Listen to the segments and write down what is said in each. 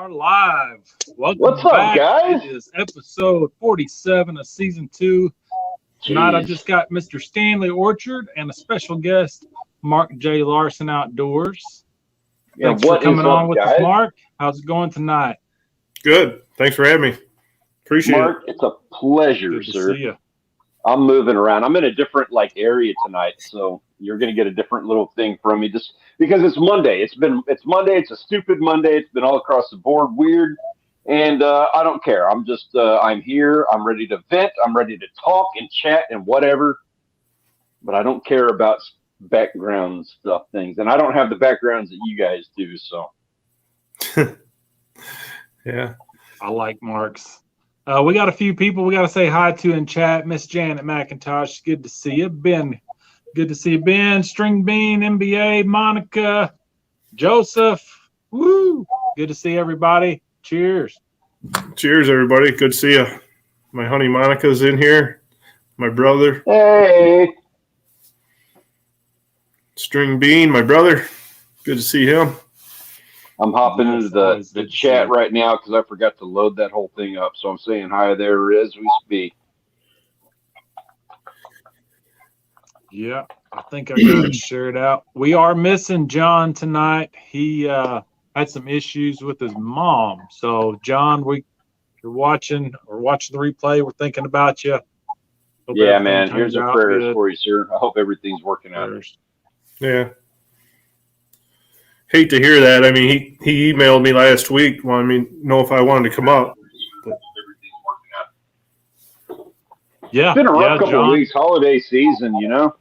are live. Welcome What's up, back. guys? It is episode 47 of season 2. Tonight I just got Mr. Stanley Orchard and a special guest, Mark J. Larson Outdoors. Thanks for coming on with us, Mark. How's it going tonight? Good. Thanks for having me. Appreciate Mark, it's a pleasure, Good to sir. see you. I'm moving around. I'm in a different area tonight, so you're going to get a different little thing from me just because it's Monday. It's Monday. It's a stupid Monday. It's been all across the board weird, and I don't care. I'm just I'm here. I'm ready to vent. I'm ready to talk and chat and whatever, but I don't care about background stuff things, and I don't have the backgrounds that you guys do. So, yeah, I like Mark's. We got a few people we got to say hi to in chat. Miss Janet McIntosh, good to see you. Ben, good to see you. Ben, String Bean, NBA, Monica, Joseph. Woo! Good to see everybody. Cheers. Cheers, everybody. Good to see you. My honey Monica's in here. My brother. hey, String Bean, my brother. Good to see him. I'm hopping Yes, into always the good to chat see you. right now because I forgot to load that whole thing up. So I'm saying hi there as we speak. Yeah, I think I got it shared out. We are missing John tonight. He had some issues with his mom. So, John, you're watching the replay. We're thinking about you. Hope Yeah, everything man. turns Here's our out prayers good. for you, sir. I hope everything's working out. Prayers. Yeah. Hate to hear that. I mean, he emailed me last week, wanted me to know if I wanted to come up. Yeah, It's been a rough couple John. of weeks, holiday season, you know.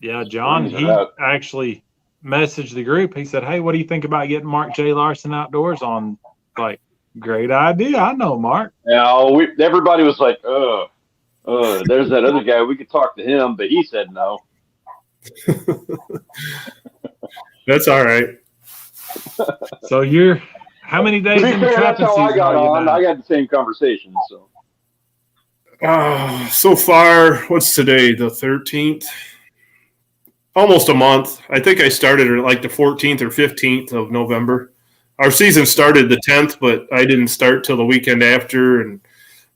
Yeah, John, Brings it he up. actually messaged the group. He said, "Hey, what do you think about getting Mark J. Larson Outdoors on?" Like, great idea. I know Mark. Now, everybody was like, there's that other guy. We could talk to him, but he said no. That's all right. So how many days To be in the fair, that's trapping how I season got are you on. now? I got the same conversation. So So far, what's today? The 13th? Almost a month. I think I started like the 14th or 15th of November. Our season started the 10th, but I didn't start till the weekend after, and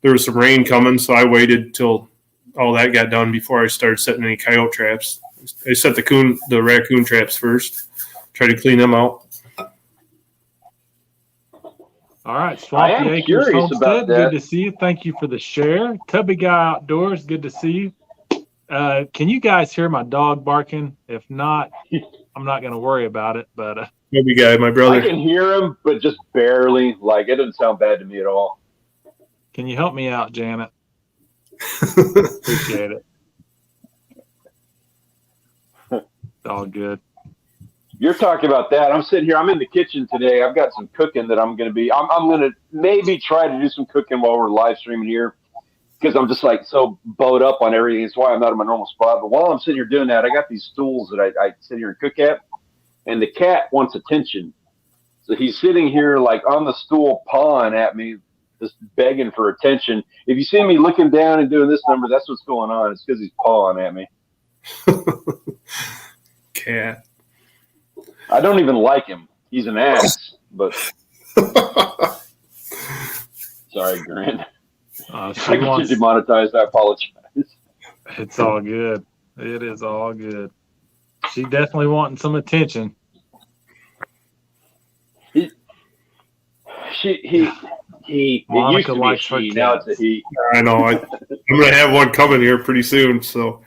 there was some rain coming, so I waited till all that got done before I started setting any coyote traps. I set the raccoon traps first, try to clean them out. All right, I Swampy am Acres curious Homestead, about that. good to see you. Thank you for the share. Tubby Guy Outdoors, good to see you. Can you guys hear my dog barking? If not, I'm not going to worry about it. But Maybe guy, my I brother. can hear him, but just barely. Like, it doesn't sound bad to me at all. can you help me out, Janet? Appreciate it. It's all good. You're talking about that. I'm sitting here. I'm in the kitchen today. I've got some cooking that I'm going to maybe try to do some cooking while we're live streaming here because I'm just like so bowed up on everything. It's why I'm not in my normal spot. But while I'm sitting here doing that, I got these stools that I sit here and cook at, and the cat wants attention. So he's sitting here like on the stool pawing at me, just begging for attention. If you see me looking down and doing this number, that's what's going on. It's because he's pawing at me. Cat. I don't even like him. He's an ass, but sorry, Grant. If I get you demonetized, I apologize. It's all good. It is all good. She definitely wanting some attention. He Monica used to be a likes her she, now it's a cats. he. I know. I'm going to have one coming here pretty soon, so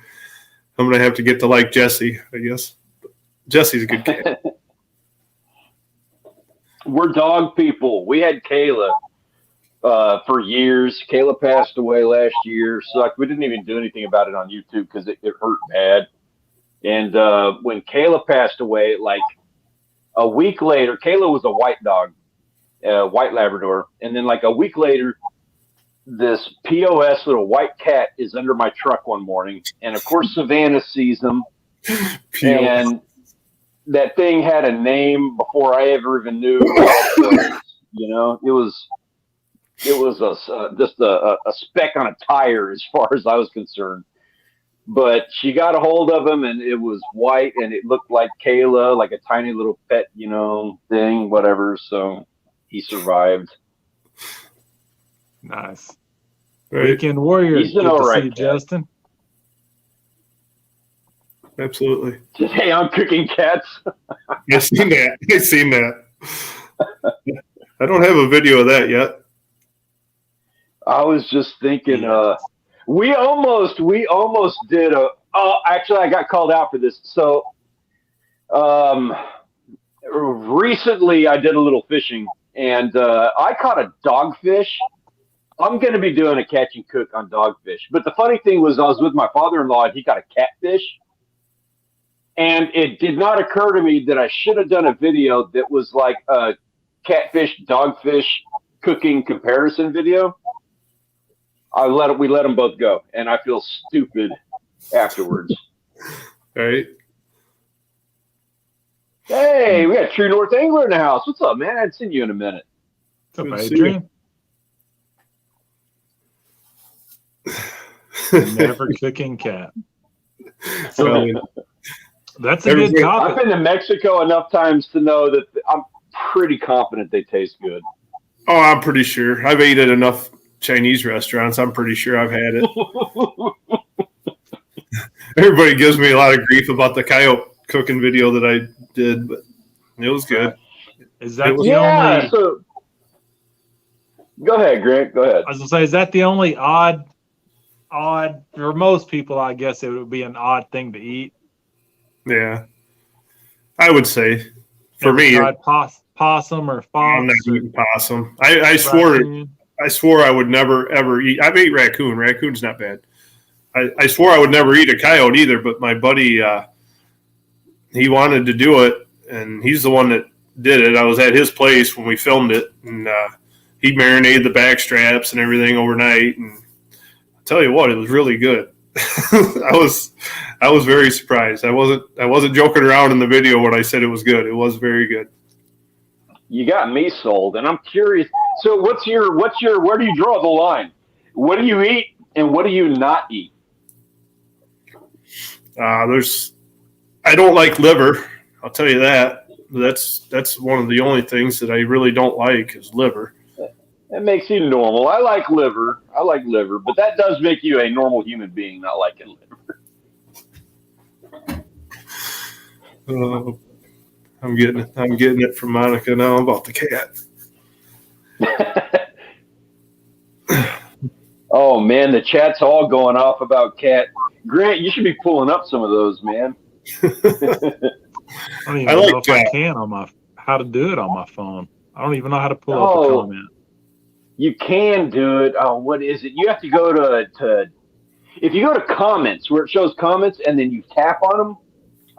I'm going to have to get to like Jesse, I guess. Jesse's a good cat. We're dog people. We had Kayla for years. Kayla passed away last year. Sucked. We didn't even do anything about it on YouTube because it hurt bad. And when Kayla passed away, like a week later, Kayla was a white dog, white Labrador. And then like a week later, this POS little white cat is under my truck one morning. And of course, Savannah sees him. And that thing had a name before I ever even knew what it was. You know, it was just a speck on a tire as far as I was concerned. But she got a hold of him, and it was white, and it looked like Kayla, like a tiny little pet, thing, whatever. So he survived. Nice. Right. Weekend Warrior. He's an Good to alright see you, cat. Justin. Absolutely. Hey, I'm cooking cats. I've seen that. I don't have a video of that yet. I was just thinking, Yeah. we almost did actually I got called out for this. So, recently I did a little fishing, and I caught a dogfish. I'm going to be doing a catch and cook on dogfish. But the funny thing was, I was with my father-in-law, and he got a catfish. And it did not occur to me that I should have done a video that was like a catfish, dogfish cooking comparison video. We let them both go, and I feel stupid afterwards. Right. Hey, we got True North Angler in the house. What's up, man? I hadn't seen you in a minute. What's up, Good to see Adrian? Never cooking cat. So that's a good I've topic. been to Mexico enough times to know that I'm pretty confident they taste good. Oh, I'm pretty sure. I've ate at enough Chinese restaurants. I'm pretty sure I've had it. Everybody gives me a lot of grief about the coyote cooking video that I did, but it was good. Is that the Yeah. only? So, go ahead, Grant. Go ahead. I was gonna say, is that the only odd? For most people, I guess it would be an odd thing to eat. Yeah. I would say. For Ever me, tried possum or fox? I'm not or eating possum. I swore raccoon? I swore I would never ever eat. I've ate raccoon. Raccoon's not bad. I swore I would never eat a coyote either, but my buddy he wanted to do it, and he's the one that did it. I was at his place when we filmed it, and he marinated the back straps and everything overnight. And I'll tell you what, it was really good. I was very surprised. I wasn't joking around in the video when I said it was good. It was very good. You got me sold, and I'm curious. So, where do you draw the line? What do you eat, and what do you not eat? I don't like liver. I'll tell you that. That's one of the only things that I really don't like is liver. That makes you normal. I like liver, but that does make you a normal human being, not liking liver. I'm getting it from Monica now about the cat. Oh man, the chat's all going off about cat. Grant, you should be pulling up some of those, man. I don't even know if I can how to do it on my phone. I don't even know how to pull up a comment. You can do it. Oh, what is it? You have to go to if you go to comments where it shows comments and then you tap on them,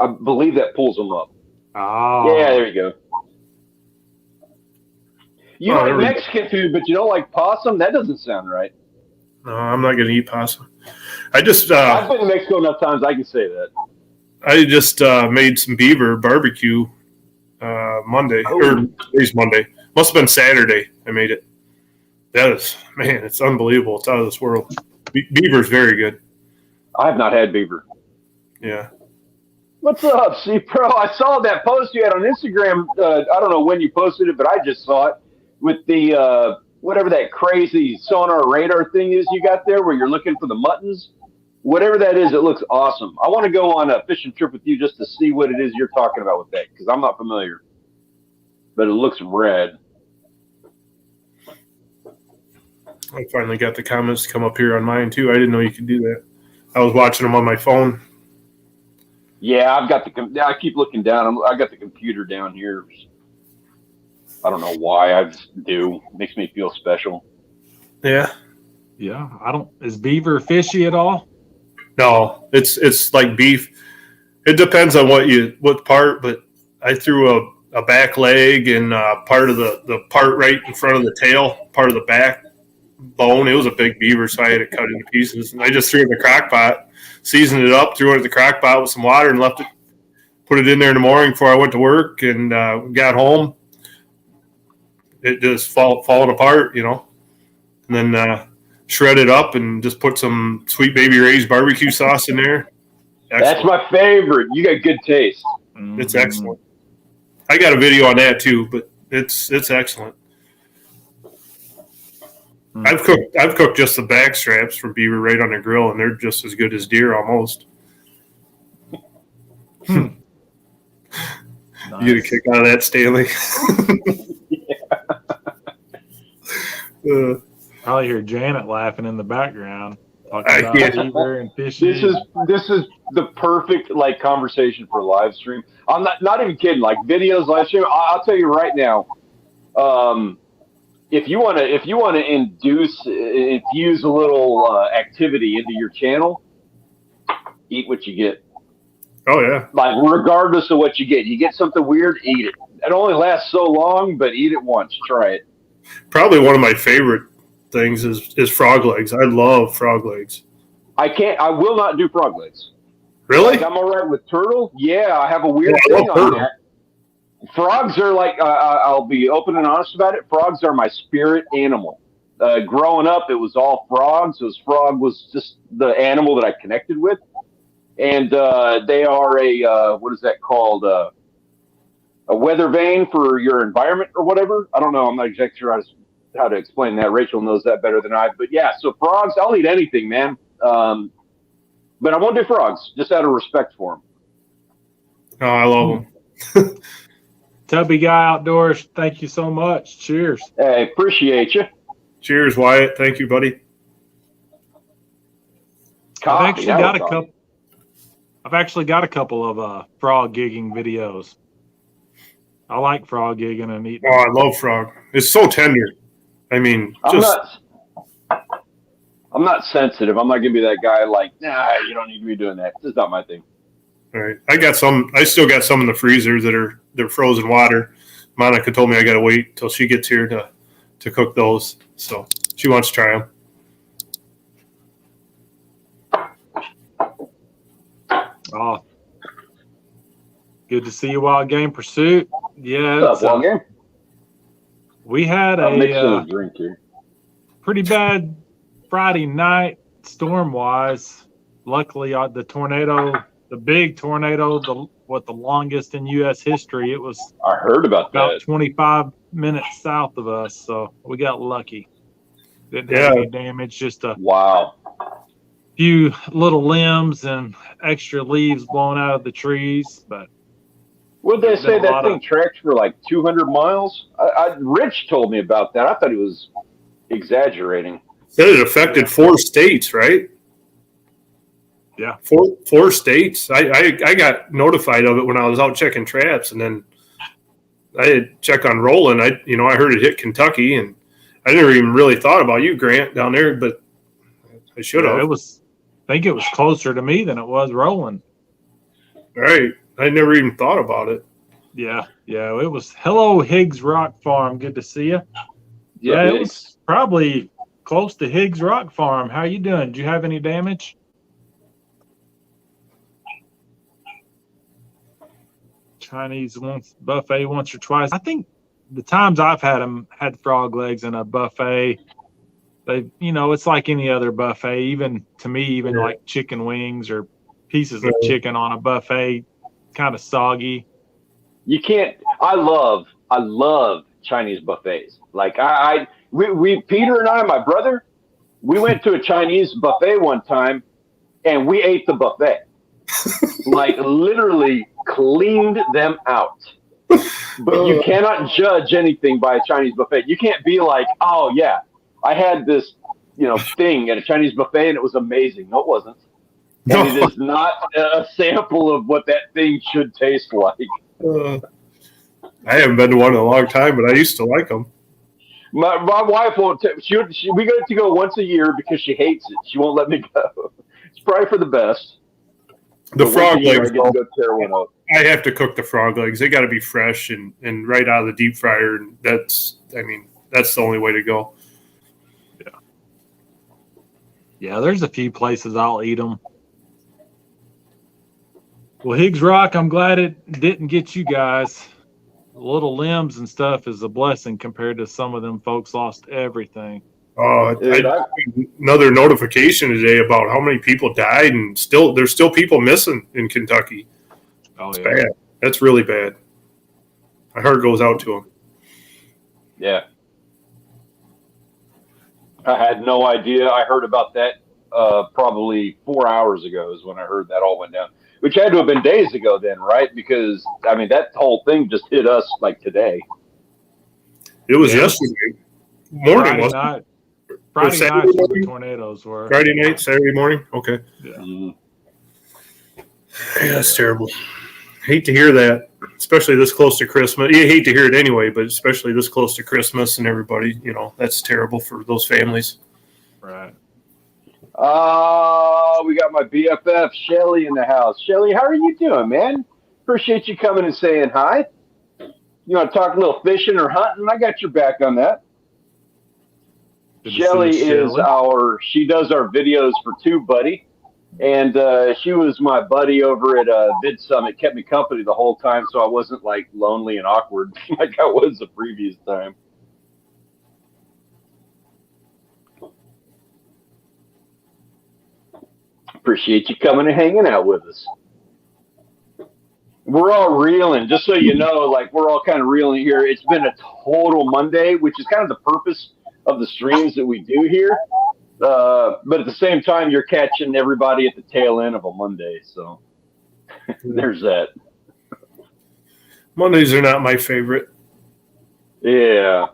I believe that pulls them up. Oh. Yeah, there you go. You like Mexican food, but you don't like possum? That doesn't sound right. No, I'm not going to eat possum. I've been to Mexico enough times I can say that. I just made some beaver barbecue Monday. Or today's Monday. Must have been Saturday I made it. It's unbelievable. It's out of this world. Beaver's very good. I have not had beaver. Yeah. What's up, C-Pro? I saw that post you had on Instagram. I don't know when you posted it, but I just saw it with the whatever that crazy sonar radar thing is you got there where you're looking for the muttons. Whatever that is, it looks awesome. I want to go on a fishing trip with you just to see what it is you're talking about with that because I'm not familiar. But it looks rad. I finally got the comments to come up here on mine too. I didn't know you could do that. I was watching them on my phone. Yeah, I keep looking down. I got the computer down here. I don't know why. I just do. It makes me feel special. Yeah. Yeah. Is beaver fishy at all? No, it's like beef. It depends on what part, but I threw a back leg and part of the part right in front of the tail, part of the back bone. It was a big beaver, so I had it cut into pieces. And I just threw it in the crock pot, seasoned it up, threw it in the crock pot with some water, and left it. Put it in there in the morning before I went to work, and got home. It just falling apart, And then shred it up, and just put some Sweet Baby Ray's barbecue sauce in there. Excellent. That's my favorite. You got good taste. It's excellent. I got a video on that too, but it's excellent. I've cooked just the back straps from beaver right on the grill, and they're just as good as deer almost. Nice. You get a kick out of that, Stanley. Probably hear Janet laughing in the background talking I about can't. beaver and fishing. This is the perfect like conversation for live stream. I'm not even kidding. Like videos, live stream. I'll tell you right now. If you want to infuse a little activity into your channel, eat what you get. Oh yeah. Like regardless of what you get something weird, eat it. It only lasts so long, but eat it once. Try it. Probably one of my favorite things is frog legs. I love frog legs. I will not do frog legs. Really? Like, I'm all right with turtle. Yeah, I have a weird Yeah, I thing love on turtle. that. Frogs are like, I'll be open and honest about it. Frogs are my spirit animal. Growing up, it was all frogs. Frog was just the animal that I connected with. And they are what is that called? A weather vane for your environment or whatever. I don't know. I'm not exactly sure how to explain that. Rachel knows that better than I. But yeah, so frogs, I'll eat anything, man. But I won't do frogs, just out of respect for them. Oh, I love them. Tubby Guy Outdoors, thank you so much. Cheers. Hey, appreciate you. Cheers, Wyatt. Thank you, buddy. Coffee, I've actually got a couple of frog gigging videos. I like frog gigging and eating. Oh, I love frog. It's so tender. I mean, I'm not sensitive. I'm not gonna be that guy like, nah, you don't need to be doing that. This is not my thing. all right. I still got some in the freezer they're frozen water. Monica told me I got to wait till she gets here to cook those. So she wants to try them. Oh, good to see you, Wild Game Pursuit. Yeah, What's up, Wild Game? We had I'm mixing a a drink here. pretty bad Friday night storm-wise. Luckily, the big tornado, the longest in U.S. history, it was I heard about about that. 25 minutes south of us, so we got lucky. Didn't have any damage, just a Wow. few little limbs and extra leaves blown out of the trees, but Would they There's say been a that lot thing of- tracked for like 200 miles? Rich told me about that. I thought he was exaggerating. Said it affected 4 states, right? Yeah. Four states. I got notified of it when I was out checking traps, and then I had check on Roland. I heard it hit Kentucky, and I never even really thought about you, Grant, down there, but I should have. I think it was closer to me than it was Roland. Right. I never even thought about it. Yeah, it was. Hello, Higgs Rock Farm. Good to see you. Yeah, it was probably close to Higgs Rock Farm. How you doing? Did you have any damage? Chinese buffet once or twice. I think the times I've had them had frog legs in a buffet. It's like any other buffet. Even to me, like chicken wings or pieces of chicken on a buffet, kind of soggy. You can't. I love Chinese buffets. Like we Peter and I, my brother, we went to a Chinese buffet one time, and we ate the buffet. Like literally cleaned them out. But you cannot judge anything by a Chinese buffet. You can't be like, oh yeah, I had this, thing at a Chinese buffet and it was amazing. No, it wasn't. No. And it is not a sample of what that thing should taste like. I haven't been to one in a long time, but I used to like them. My wife won't. We go to go once a year because she hates it. She won't let me go. It's probably for the best. The But frog once a year, legs. I get to go tear one up. I have to cook the frog legs. They got to be fresh and right out of the deep fryer. And that's the only way to go. Yeah, there's a few places I'll eat them. Well, Higgs Rock, I'm glad it didn't get you guys. Little limbs and stuff is a blessing compared to some of them folks lost everything. Dude, I another notification today about how many people died, and there's still people missing in Kentucky. Oh, It's yeah. bad. That's really bad. My heart goes out to them. Yeah. I had no idea. I heard about that probably 4 hours ago is when I heard that all went down, which had to have been days ago then, right? Because, I mean, that whole thing just hit us like today. It was yesterday morning, Friday wasn't night. it? Friday Saturday night's when the morning? tornadoes were. Friday night, Saturday morning? Okay. Yeah. Mm. Yeah, that's terrible. Hate to hear that, especially this close to Christmas. You hate to hear it anyway, but especially this close to Christmas and everybody, that's terrible for those families. Right. We got my BFF, Shelly, in the house. Shelly, how are you doing, man? Appreciate you coming and saying hi. You want to talk a little fishing or hunting? I got your back on that. Shelly she does our videos for TubeBuddy. And she was my buddy over at Vid Summit, kept me company the whole time, so I wasn't like lonely and awkward like I was the previous time. Appreciate you coming and hanging out with us. We're all reeling, just so you know, like we're all kind of reeling here. It's been a total Monday, which is kind of the purpose of the streams that we do here. But at the same time, you're catching everybody at the tail end of a Monday. So there's that. Mondays are not my favorite. Yeah.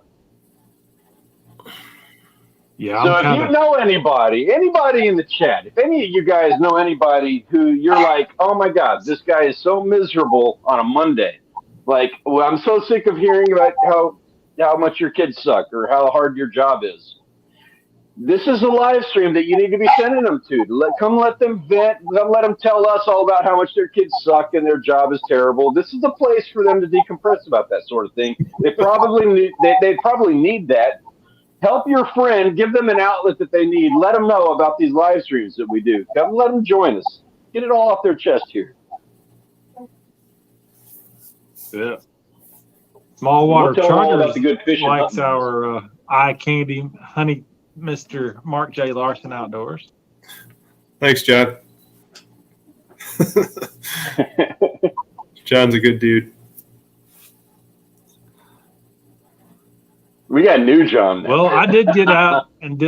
Yeah. So if you know anybody in the chat, if any of you guys know anybody who you're like, oh my God, this guy is so miserable on a Monday. Like, well, I'm so sick of hearing about how much your kids suck or how hard your job is. This is a live stream that you need to be sending them to. Let them vent. Let them tell us all about how much their kids suck and their job is terrible. This is the place for them to decompress about that sort of thing. They probably need that. Help your friend. Give them an outlet that they need. Let them know about these live streams that we do. Come, let them join us. Get it all off their chest here. Yeah. Small Water Chuggers likes our eye candy honey. Mr. Mark J. Larson Outdoors. Thanks, John. John's a good dude. We got new John now. Well, I did get out and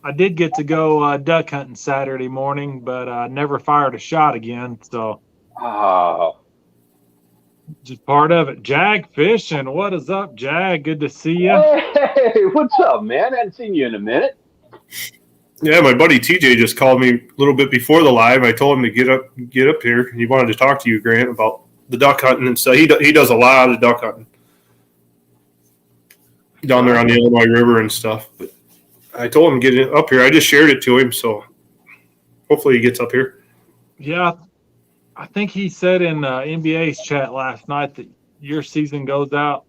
I did get to go duck hunting Saturday morning, but I never fired a shot again. So just part of it. Jag fishing. What is up, Jag? Good to see you. Hey, what's up, man? I hadn't seen you in a minute. Yeah, my buddy TJ just called me a little bit before the live. I told him to get up here. He wanted to talk to you, Grant, about the duck hunting and stuff. He does a lot of duck hunting down there on the Illinois River and stuff. But I told him to get up here. I just shared it to him, so hopefully he gets up here. Yeah. I think he said in NBA's chat last night that your season goes out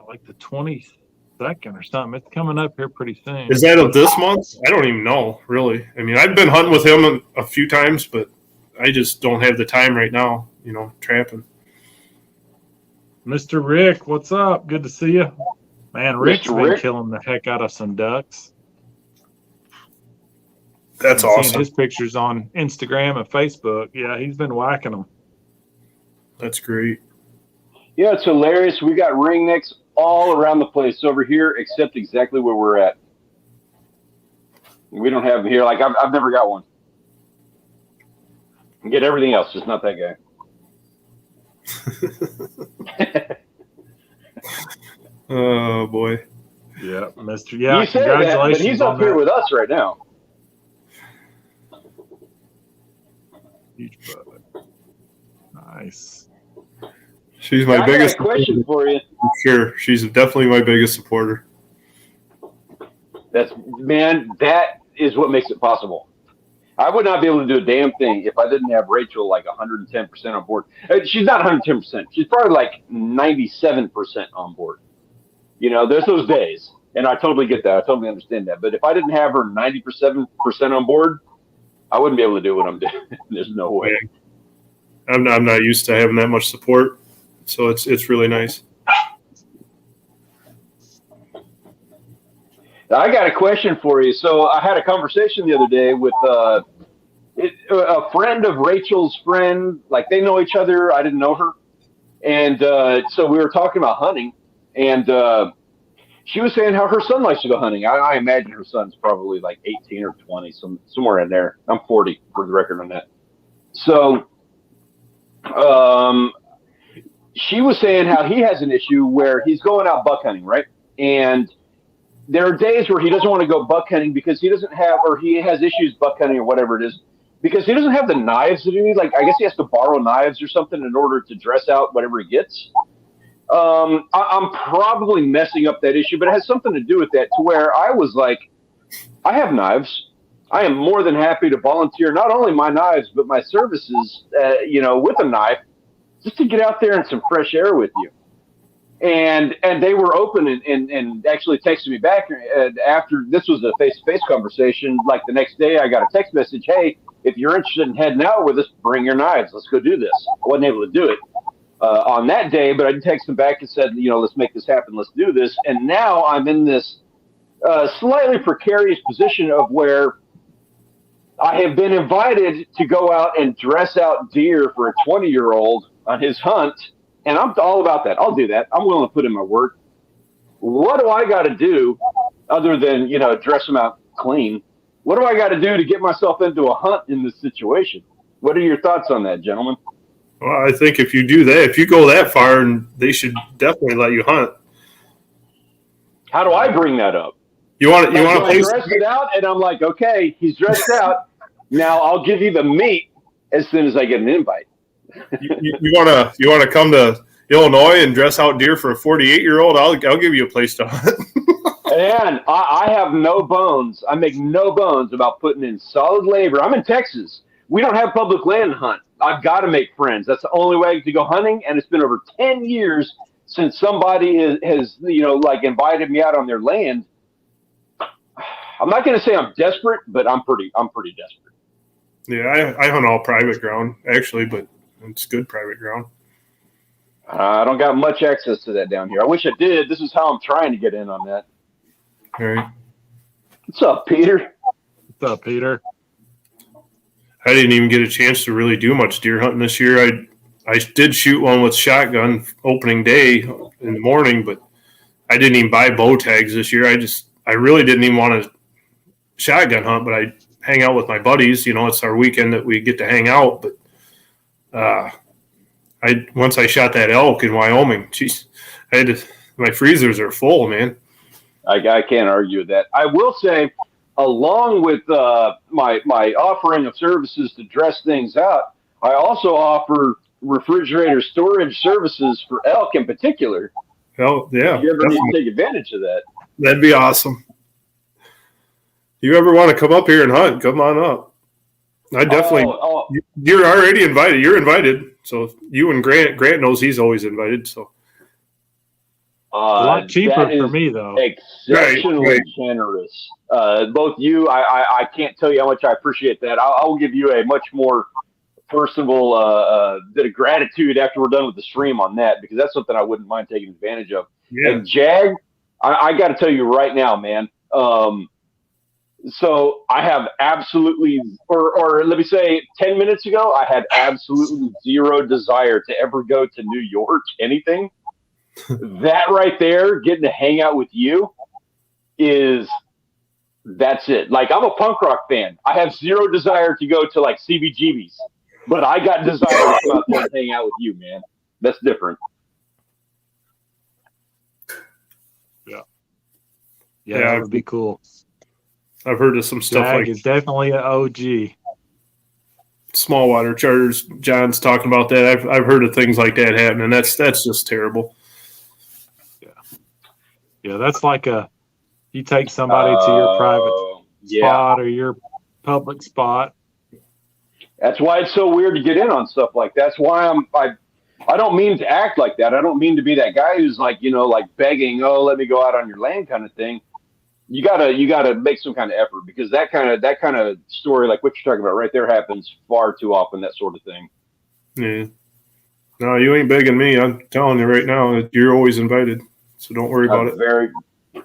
like the 22nd or something. It's coming up here pretty soon. Is that of this month? I don't even know, really. I mean, I've been hunting with him a few times, but I just don't have the time right now, trapping. Mr. Rick, what's up? Good to see you. Man, Rick's been killing the heck out of some ducks. That's awesome. Seeing his pictures on Instagram and Facebook. Yeah, he's been whacking them. That's great. Yeah, it's hilarious. We got ringnecks all around the place over here, except exactly where we're at. We don't have them here. Like I've never got one. I get everything else, just not that guy. Oh boy. Yeah, Mr. Yeah, you said that, but he's up here with us right now. Huge butt. Nice. She's my biggest question for you. Sure, she's definitely my biggest supporter. That is what makes it possible. I would not be able to do a damn thing if I didn't have Rachel like 110% on board. She's not 110%. She's probably like 97% on board. There's those days, and I totally get that. I totally understand that. But if I didn't have her 97% on board, I wouldn't be able to do what I'm doing. There's no way. I'm not used to having that much support, so it's really nice. I got a question for you. So I had a conversation the other day with a friend of Rachel's friend. Like they know each other. I didn't know her, and so we were talking about hunting, and she was saying how her son likes to go hunting. I imagine her son's probably like 18 or 20, somewhere in there. I'm 40 for the record on that. So she was saying how he has an issue where he's going out buck hunting, right? And there are days where he doesn't want to go buck hunting because he doesn't have, or he has issues buck hunting or whatever it is, because he doesn't have the knives that he needs. Like, I guess he has to borrow knives or something in order to dress out whatever he gets. I'm probably messing up that issue, but it has something to do with that, to where I was like, I have knives. I am more than happy to volunteer not only my knives, but my services, with a knife, just to get out there in some fresh air with you. And they were open and actually texted me back after this was a face-to-face conversation. Like the next day, I got a text message, hey, if you're interested in heading out with us, bring your knives. Let's go do this. I wasn't able to do it on that day, but I texted them back and said, let's make this happen. Let's do this. And now I'm in this slightly precarious position of where I have been invited to go out and dress out deer for a 20-year-old on his hunt. And I'm all about that. I'll do that. I'm willing to put in my work. What do I got to do other than, dress them out clean? What do I got to do to get myself into a hunt in this situation? What are your thoughts on that, gentlemen? Well, I think if you do that, if you go that far, and they should definitely let you hunt. How do I bring that up? You want to dress it out, and I'm like, okay, he's dressed out. Now I'll give you the meat as soon as I get an invite. You want to come to Illinois and dress out deer for a 48-year-old? I'll give you a place to hunt. And I have no bones. I make no bones about putting in solid labor. I'm in Texas. We don't have public land to hunt. I've got to make friends. That's the only way to go hunting. And it's been over 10 years since somebody has invited me out on their land. I'm not going to say I'm desperate, but I'm pretty desperate. Yeah, I hunt all private ground actually, but it's good private ground. I don't got much access to that down here. I wish I did. This is how I'm trying to get in on that. All right. What's up, Peter? What's up, Peter? I didn't even get a chance to really do much deer hunting this year. I did shoot one with shotgun opening day in the morning, but I didn't even buy bow tags this year. I really didn't even want to shotgun hunt, but I hang out with my buddies. It's our weekend that we get to hang out. But once I shot that elk in Wyoming, geez, my freezers are full, man. I can't argue with that. I will say, along with my offering of services to dress things out, I also offer refrigerator storage services for elk in particular. Hell, yeah. If you ever need to take advantage of that. That'd be awesome. You ever want to come up here and hunt, come on up. I definitely. You're already invited. You're invited. So you and Grant knows he's always invited. So a lot cheaper for me though. Exceptionally generous. Both you, I can't tell you how much I appreciate that. I'll give you a much more personal bit of gratitude after we're done with the stream on that, because that's something I wouldn't mind taking advantage of. Yeah. And Jag, I got to tell you right now, man. So I have absolutely, or let me say 10 minutes ago, I had absolutely zero desire to ever go to New York, anything. That right there, getting to hang out with you that's it. Like, I'm a punk rock fan. I have zero desire to go to like CBGB's, but I got desire to come out there and hang out with you, man. That's different. Yeah, that would be cool. I've heard of some stuff Jag is definitely an OG. Small water charters. John's talking about that. I've heard of things like that happening. That's just terrible. Yeah, that's like you take somebody to your private spot or your public spot. That's why it's so weird to get in on stuff like that. That's why I don't mean to act like that. I don't mean to be that guy who's like, like begging, oh, let me go out on your land kind of thing. You gotta make some kind of effort, because that kind of story, like what you're talking about right there, happens far too often, that sort of thing. Yeah. No, you ain't begging me. I'm telling you right now that you're always invited. So don't worry about it.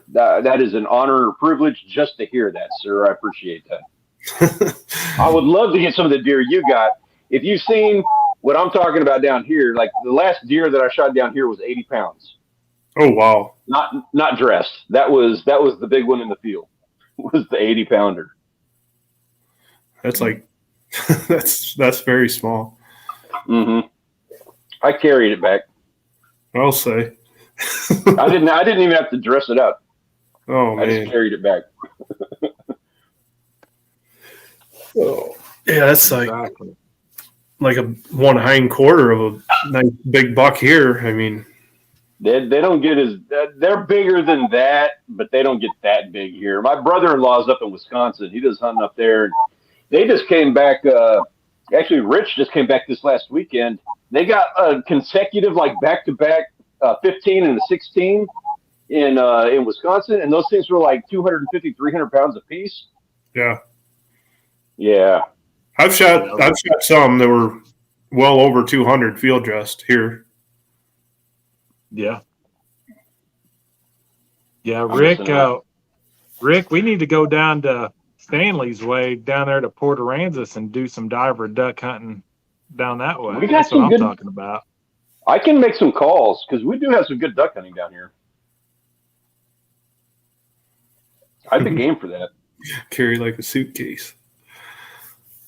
That is an honor or privilege just to hear that, sir. I appreciate that. I would love to get some of the deer you got. If you've seen what I'm talking about down here, like the last deer that I shot down here was 80 pounds. Oh, wow. Not dressed. That was the big one in the field. Was the 80 pounder. That's like that's very small. Mm-hmm. I carried it back. I'll say. I didn't even have to dress it up. Oh, man. I just carried it back. Oh, yeah, that's Exactly. like a 1/4 of a nice big buck here. I mean, They don't get they're bigger than that, but they don't get that big here. My brother-in-law's up in Wisconsin. He does hunting up there. They just came back. Actually, Rich just came back this last weekend. They got a consecutive, like back-to-back 15 and a 16 in Wisconsin, and those things were like 250, 300 pounds a piece. yeah. Yeah. I've shot some that were well over 200 field dressed here. Yeah. Yeah, Rick, we need to go down to Stanley's Way, down there to Port Aransas, and do some diver duck hunting down that way. That's what I'm talking about. I can make some calls because we do have some good duck hunting down here. I'd be game for that. Carry like a suitcase.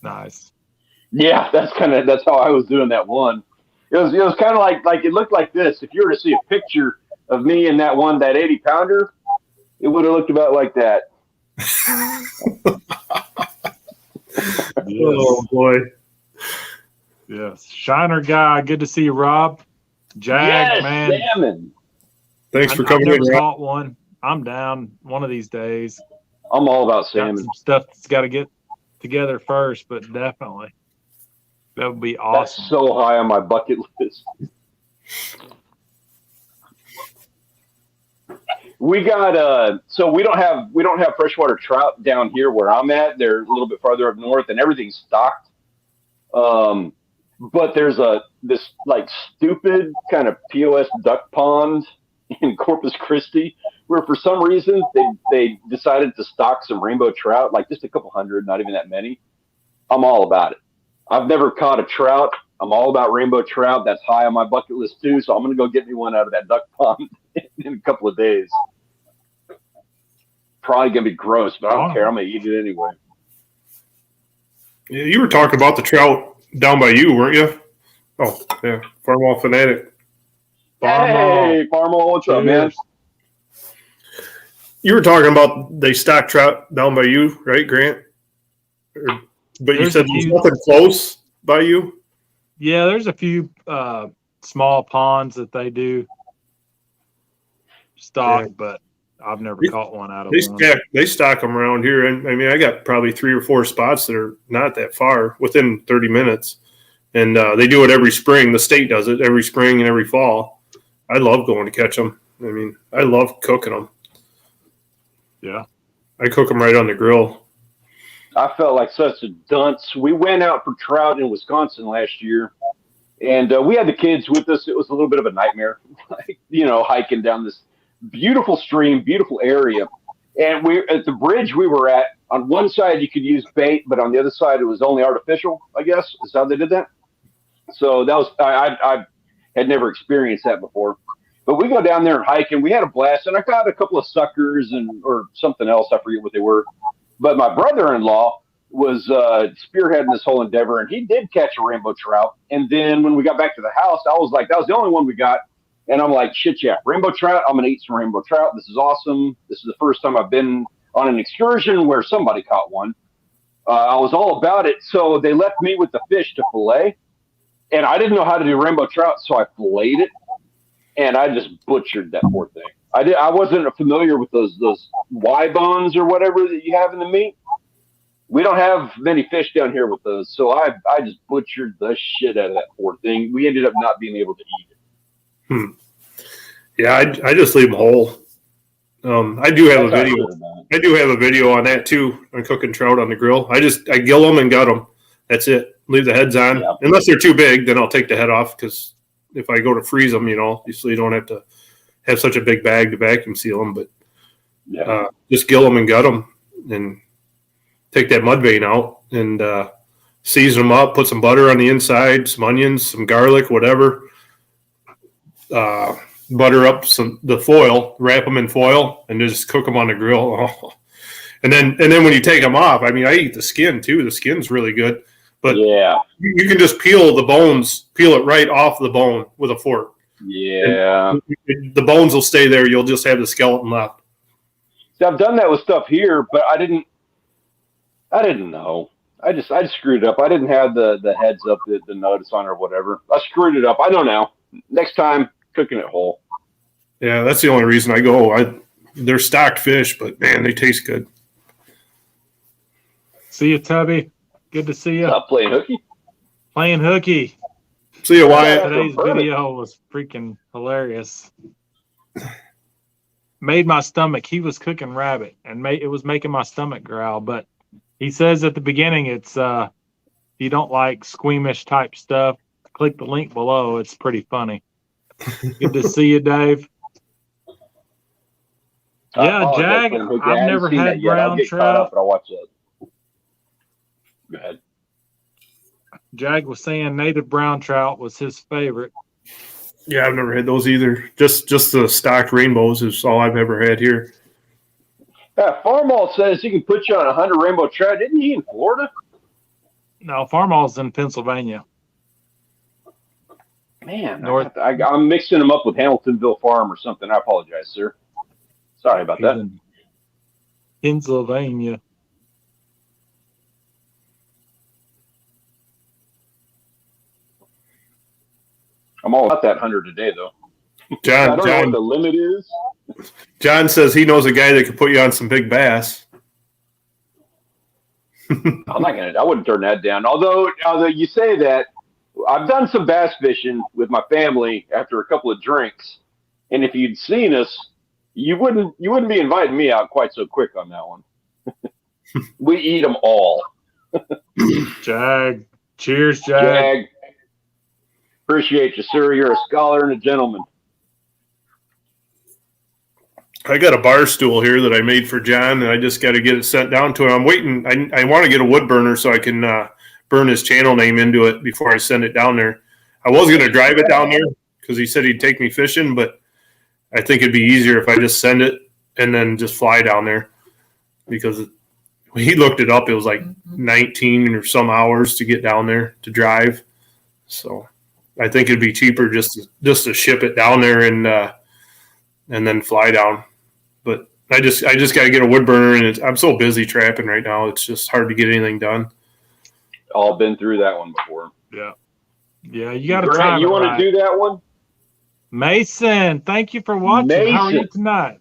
Nice. Yeah, that's how I was doing that one. It was kind of like it looked like this. If you were to see a picture of me in that 80 pounder, it would have looked about like that. Yes. Oh boy. Yes. Shiner guy, good to see you, Rob. Jag, yes, man. salmon. Thanks for I've coming never in. caught one. I'm down one of these days. I'm all about Got salmon. some stuff that's got to get together first, but definitely. That would be awesome. That's so high on my bucket list. We got so we don't have freshwater trout down here where I'm at. They're a little bit farther up north, and everything's stocked. But there's this like stupid kind of POS duck pond in Corpus Christi where for some reason they decided to stock some rainbow trout, like just a couple hundred, not even that many. I'm all about it. I've never caught a trout. I'm all about rainbow trout. That's high on my bucket list too. So I'm going to go get me one out of that duck pond in a couple of days. Probably going to be gross, but I don't care. I'm going to eat it anyway. Yeah, you were talking about the trout down by you, weren't you? Oh, yeah. Farmall Fanatic. Hey, Farmall, what's up, man? You were talking about they stock trout down by you, right, Grant? But you said there's nothing close by you? Yeah, there's a few small ponds that they do stock, but I've never caught one out of one. They stock them around here. And I mean, I got probably 3 or 4 spots that are not that far, within 30 minutes. And they do it every spring. The state does it every spring and every fall. I love going to catch them. I mean, I love cooking them. Yeah. I cook them right on the grill. I felt like such a dunce. We went out for trout in Wisconsin last year, and we had the kids with us. It was a little bit of a nightmare, like, hiking down this beautiful stream, beautiful area. And we at the bridge we were at, on one side you could use bait, but on the other side it was only artificial, I guess, is how they did that. So that was I had never experienced that before. But we go down there and hike, and we had a blast. And I caught a couple of suckers or something else. I forget what they were. But my brother-in-law was spearheading this whole endeavor, and he did catch a rainbow trout. And then when we got back to the house, I was like, that was the only one we got. And I'm like, shit, yeah, rainbow trout. I'm going to eat some rainbow trout. This is awesome. This is the first time I've been on an excursion where somebody caught one. I was all about it. So they left me with the fish to fillet. And I didn't know how to do rainbow trout, so I filleted it. And I just butchered that poor thing. I wasn't familiar with those Y bones or whatever that you have in the meat. We don't have many fish down here with those, so I just butchered the shit out of that poor thing. We ended up not being able to eat it. Yeah, I just leave them whole. I do have a video. I do have a video on that too, on cooking trout on the grill. I gill them and gut them. That's it. Leave the heads on. Yeah. Unless they're too big, then I'll take the head off, because if I go to freeze them, so you don't have to have such a big bag to vacuum seal them. But Just gill them and gut them and take that mud vein out and season them up, put some butter on the inside, some onions, some garlic, whatever. Butter up the foil, wrap them in foil, and just cook them on the grill. Oh. And then when you take them off, I mean, I eat the skin too. The skin's really good. But you can just peel the bones, peel it right off the bone with a fork. Yeah. And the bones will stay there. You'll just have the skeleton left. See, I've done that with stuff here, but I didn't know. I just screwed up. I didn't have the heads up, the notice on or whatever. I screwed it up. I know now. Next time, cooking it whole. Yeah, that's the only reason I go. They're stocked fish, but man, they taste good. See you, Tubby. Good to see you. Playing hooky. Playing hooky. See you, Wyatt. Today's video was freaking hilarious. Made my stomach. He was cooking rabbit, and it was making my stomach growl. But he says at the beginning, it's if you don't like squeamish type stuff, click the link below. It's pretty funny. Good to see you, Dave. Yeah, Jag. I've never had brown trout. But I'll watch it. Go ahead. Jag was saying native brown trout was his favorite. Yeah, I've never had those either. Just the stocked rainbows is all I've ever had here. Farmall says he can put you on 100 rainbow trout. Isn't he in Florida? No, Farmall's in Pennsylvania. Man, I'm mixing them up with Hamiltonville Farm or something. I apologize, sir. Sorry about that. In Pennsylvania. I'm all about that 100 a day, though. John, I don't know what the limit is. John says he knows a guy that could put you on some big bass. I wouldn't turn that down. Although you say that, I've done some bass fishing with my family after a couple of drinks, and if you'd seen us, you wouldn't be inviting me out quite so quick on that one. We eat them all. Jag. Cheers, Jag. Appreciate you, sir. You're a scholar and a gentleman. I got a bar stool here that I made for John, and I just got to get it sent down to him. I'm waiting. I want to get a wood burner so I can burn his channel name into it before I send it down there. I was going to drive it down there because he said he'd take me fishing, but I think it'd be easier if I just send it and then just fly down there because he looked it up. It was like 19 or some hours to get down there to drive. So I think it'd be cheaper just to ship it down there and then fly down. But I just got to get a wood burner, and I'm so busy trapping right now. It's just hard to get anything done. All been through that one before. Yeah. You got to try. You want to do that one? Mason, thank you for watching. Mason. How are you tonight?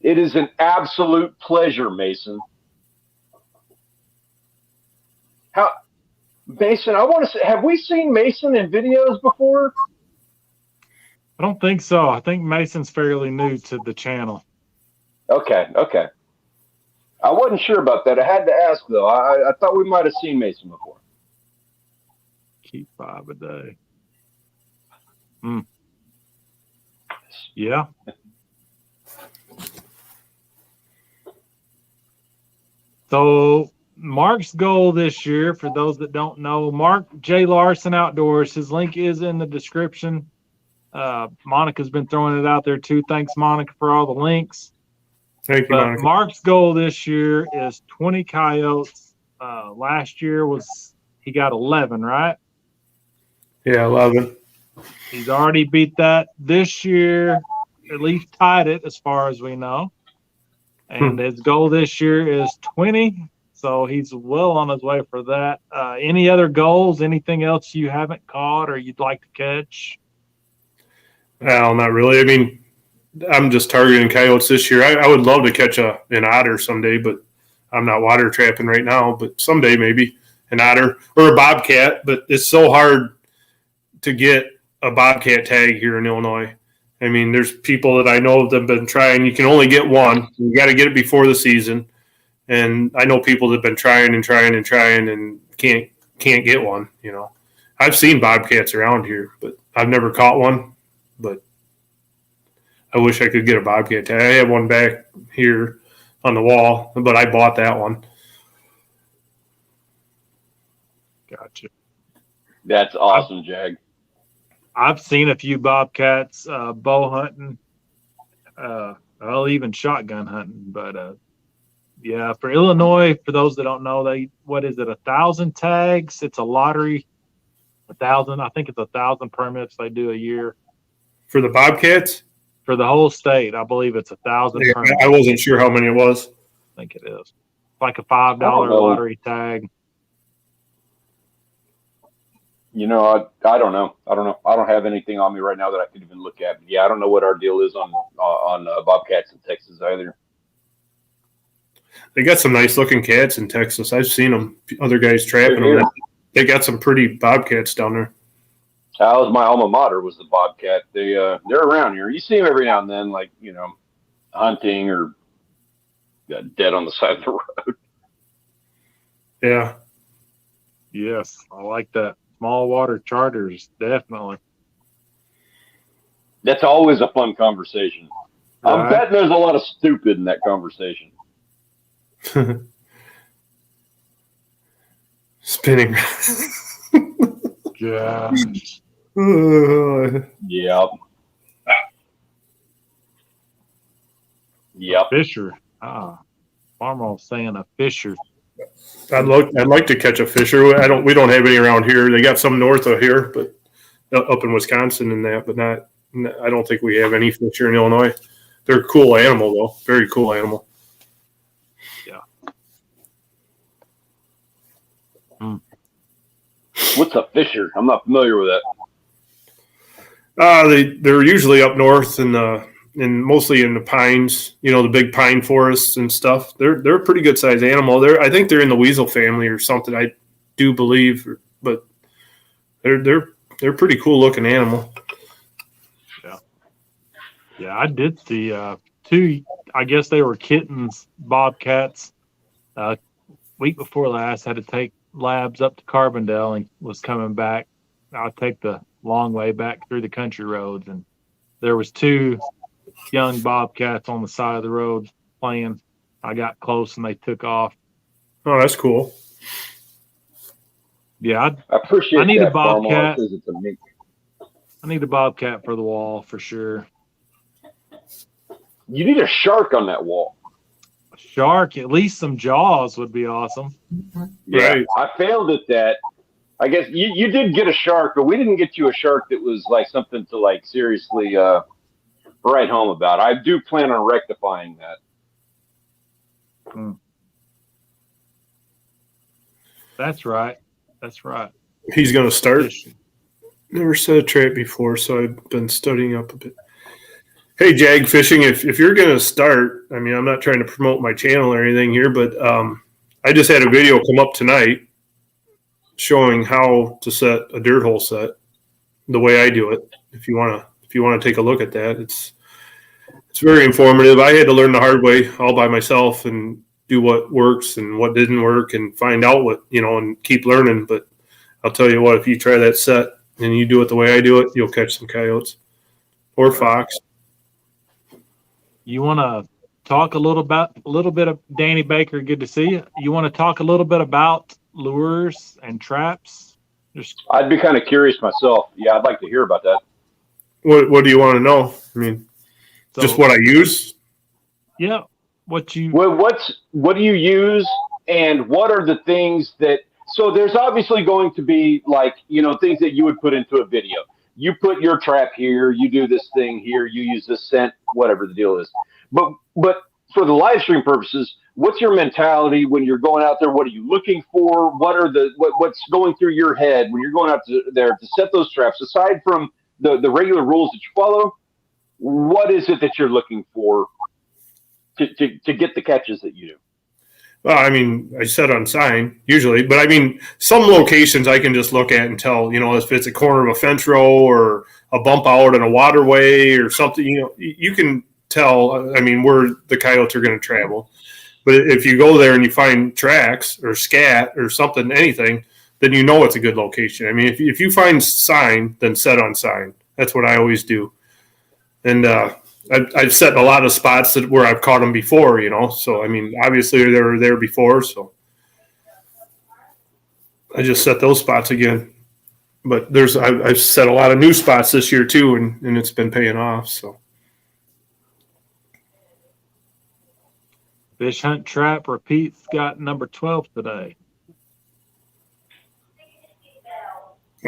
It is an absolute pleasure, Mason. Mason, I want to say, have we seen Mason in videos before? I don't think so. I think Mason's fairly new to the channel. Okay. I wasn't sure about that. I had to ask, though. I thought we might have seen Mason before. Keep 5 a day. Yeah. So Mark's goal this year, for those that don't know, Mark J. Larson Outdoors, his link is in the description. Monica's been throwing it out there too. Thanks, Monica, for all the links. Thank you, Monica. Mark's goal this year is 20 coyotes. Last year he got 11, right? Yeah, 11. He's already beat that this year, at least tied it as far as we know. And his goal this year is 20. So he's well on his way for that. Any other goals? Anything else you haven't caught or you'd like to catch? Well, not really. I mean, I'm just targeting coyotes this year. I would love to catch an otter someday, but I'm not water trapping right now. But someday maybe an otter or a bobcat. But it's so hard to get a bobcat tag here in Illinois. I mean, there's people that I know that have been trying. You can only get one. You got to get it before the season. And I know people that have been trying and can't get one. You know, I've seen bobcats around here, but I've never caught one. But I wish I could get a bobcat tag. I have one back here on the wall, but I bought that one. Gotcha. That's awesome, Jag. I've seen a few bobcats bow hunting, even shotgun hunting. But yeah, for Illinois, for those that don't know, what is it? 1,000 tags. It's a lottery. 1,000. I think it's 1,000 permits they do a year For the bobcats? for the whole state. I believe it's 1,000 Yeah, permits. I wasn't sure how many it was. I think it is. It's like a $5 lottery tag. You know, I don't know. I don't have anything on me right now that I could even look at. But yeah, I don't know what our deal is on bobcats in Texas either. They got some nice looking cats in Texas. I've seen them. Other guys trapping them. They got some pretty bobcats down there. That was my alma mater, was the bobcat. They're around here. You see them every now and then, like, you know, hunting or dead on the side of the road. Yeah. Yes, I like that. Small water charters, definitely. That's always a fun conversation. Right. I'm betting there's a lot of stupid in that conversation. Spinning. Yeah. Yep. Yep. Fisher. Farmer was saying a fisher. I'd like to catch a fisher. We don't have any around here. They got some north of here, but up in Wisconsin and that, but not. I don't think we have any fisher in Illinois. They're a cool animal though. Very cool animal. Yeah. What's a fisher? I'm not familiar with that. They're usually up north and mostly in the pines, you know, the big pine forests and stuff. They're a pretty good sized animal. I think they're in the weasel family or something. I do believe, but they're a pretty cool looking animal. Yeah. Yeah, I did see two. I guess they were kittens, bobcats. Week before last, had to take labs up to Carbondale and was coming back. I'll take the long way back through the country roads, and there was two young bobcats on the side of the road playing. I got close and they took off. Oh, that's cool. Yeah, I appreciate. I need that, a bobcat. It's amazing. I need a bobcat for the wall for sure. You need a shark on that wall. A shark, at least some jaws would be awesome. Yeah, Right. I failed at that. I guess you did get a shark, but we didn't get you a shark that was like something to like seriously write home about. I do plan on rectifying that. That's right. That's right. He's going to start. Fishing. Never set a trap before, so I've been studying up a bit. Hey, Jag Fishing, if you're going to start, I mean, I'm not trying to promote my channel or anything here, but I just had a video come up tonight showing how to set a dirt hole set the way I do it. If you want to take a look at that, it's very informative. I had to learn the hard way all by myself and do what works and what didn't work and find out what, you know, and keep learning. But I'll tell you what, if you try that set and you do it the way I do it, you'll catch some coyotes or fox. You want to talk a little bit of Danny Baker? Good to see you. You want to talk a little bit about lures and traps? I'd be kind of curious myself. Yeah, I'd like to hear about that. What do you want to know? I mean, just what I use? Yeah. What do you use, and what are the things that? So there's obviously going to be like, you know, things that you would put into a video. You put your trap here, you do this thing here, you use this scent, whatever the deal is. But for the live stream purposes, what's your mentality when you're going out there? What are you looking for? What's going through your head when you're going out there to set those traps? Aside from the regular rules that you follow, what is it that you're looking for to get the catches that you do? Well, I mean, I set on sign usually, but I mean, some locations I can just look at and tell, you know, if it's a corner of a fence row or a bump out in a waterway or something, you know, you can tell, I mean, where the coyotes are going to travel. But if you go there and you find tracks or scat or something, anything, then you know it's a good location. I mean, if you find sign, then set on sign. That's what I always do. And I've set in a lot of spots where I've caught them before, So, I mean, obviously they were there before, so I just set those spots again. But I've set a lot of new spots this year too, and it's been paying off. So, Fish Hunt Trap repeats got number 12 today.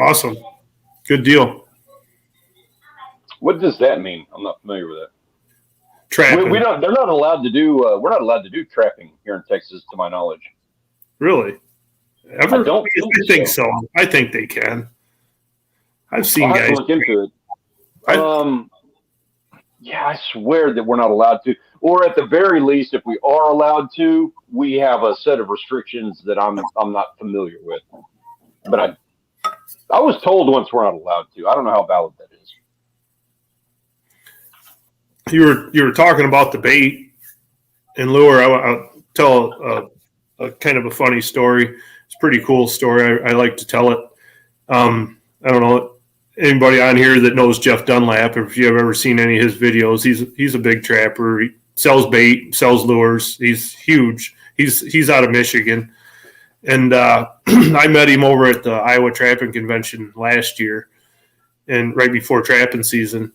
awesome, good deal. What does that mean? I'm not familiar with that. Trapping, We don't. They're not allowed to do. We're not allowed to do trapping here in Texas, to my knowledge. really? I don't think so. I think they can. I've seen I'll have guys to look into it. Yeah, I swear that we're not allowed to. Or at the very least, if we are allowed to, we have a set of restrictions that I'm not familiar with. But I was told once we're not allowed to. I don't know how valid that is. You were talking about the bait and lure. I'll tell a kind of a funny story. It's a pretty cool story. I like to tell it. I don't know anybody on here that knows Jeff Dunlap, or if you have ever seen any of his videos. He's a big trapper. He sells bait, sells lures. He's huge. He's out of Michigan, and I met him over at the Iowa Trapping Convention last year, and right before trapping season.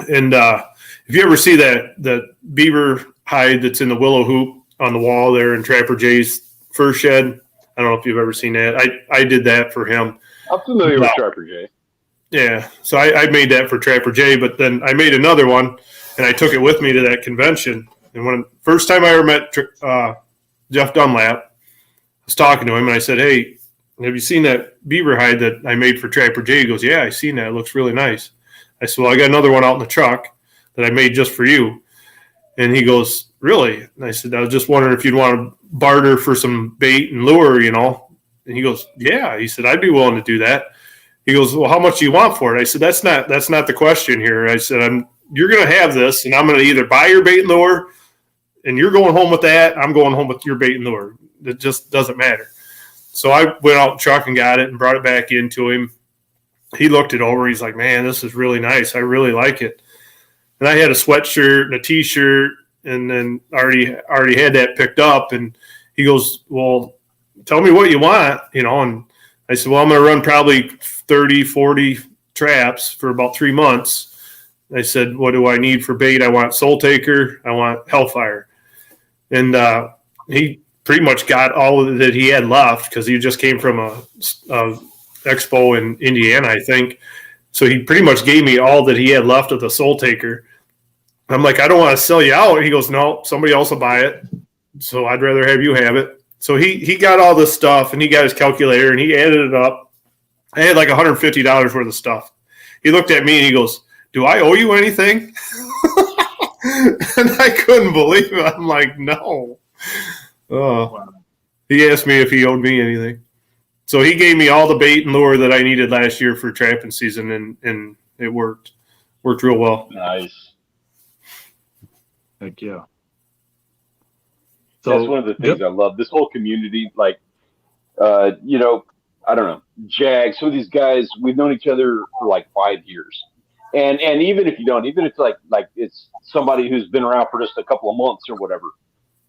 And if you ever see that beaver hide that's in the willow hoop on the wall there in Trapper Jay's fur shed, I don't know if you've ever seen that. I did that for him. I'm familiar with Trapper Jay. Yeah, so I made that for Trapper Jay, but then I made another one, and I took it with me to that convention. And first time I ever met Jeff Dunlap, I was talking to him, and I said, "Hey, have you seen that beaver hide that I made for Trapper Jay?" He goes, "Yeah, I seen that. It looks really nice." I said, "Well, I got another one out in the truck that I made just for you." And he goes, "Really?" And I said, "I was just wondering if you'd want to barter for some bait and lure, And he goes, "Yeah." He said, "I'd be willing to do that." He goes, "Well, how much do you want for it?" I said, That's not the question here." I said, "You're going to have this, and I'm going to either buy your bait and lure, and you're going home with that. I'm going home with your bait and lure. It just doesn't matter." So I went out in the truck and got it and brought it back into him. He looked it over. He's like, "Man, this is really nice. I really like it." And I had a sweatshirt and a T-shirt, and then already had that picked up. And he goes, "Well, tell me what you want, And I said, "Well, I'm going to run probably 30, 40 traps for about 3 months." I said, "What do I need for bait? I want Soul Taker. I want Hellfire." And he pretty much got all that he had left because he just came from a expo in Indiana, I think. So he pretty much gave me all that he had left of the Soul Taker. I'm like, "I don't want to sell you out." He goes, "No, somebody else will buy it. So I'd rather have you have it." So he got all this stuff, and he got his calculator, and he added it up. I had like $150 worth of stuff. He looked at me, and he goes, "Do I owe you anything?" And I couldn't believe it. I'm like, "No." He asked me if he owed me anything. So he gave me all the bait and lure that I needed last year for trapping season, and it worked real well. Nice. Heck yeah. So, that's one of the things I love. This whole community, like, I don't know, Jag, some of these guys, we've known each other for like 5 years. And even if you don't, even if it's like it's somebody who's been around for just a couple of months or whatever,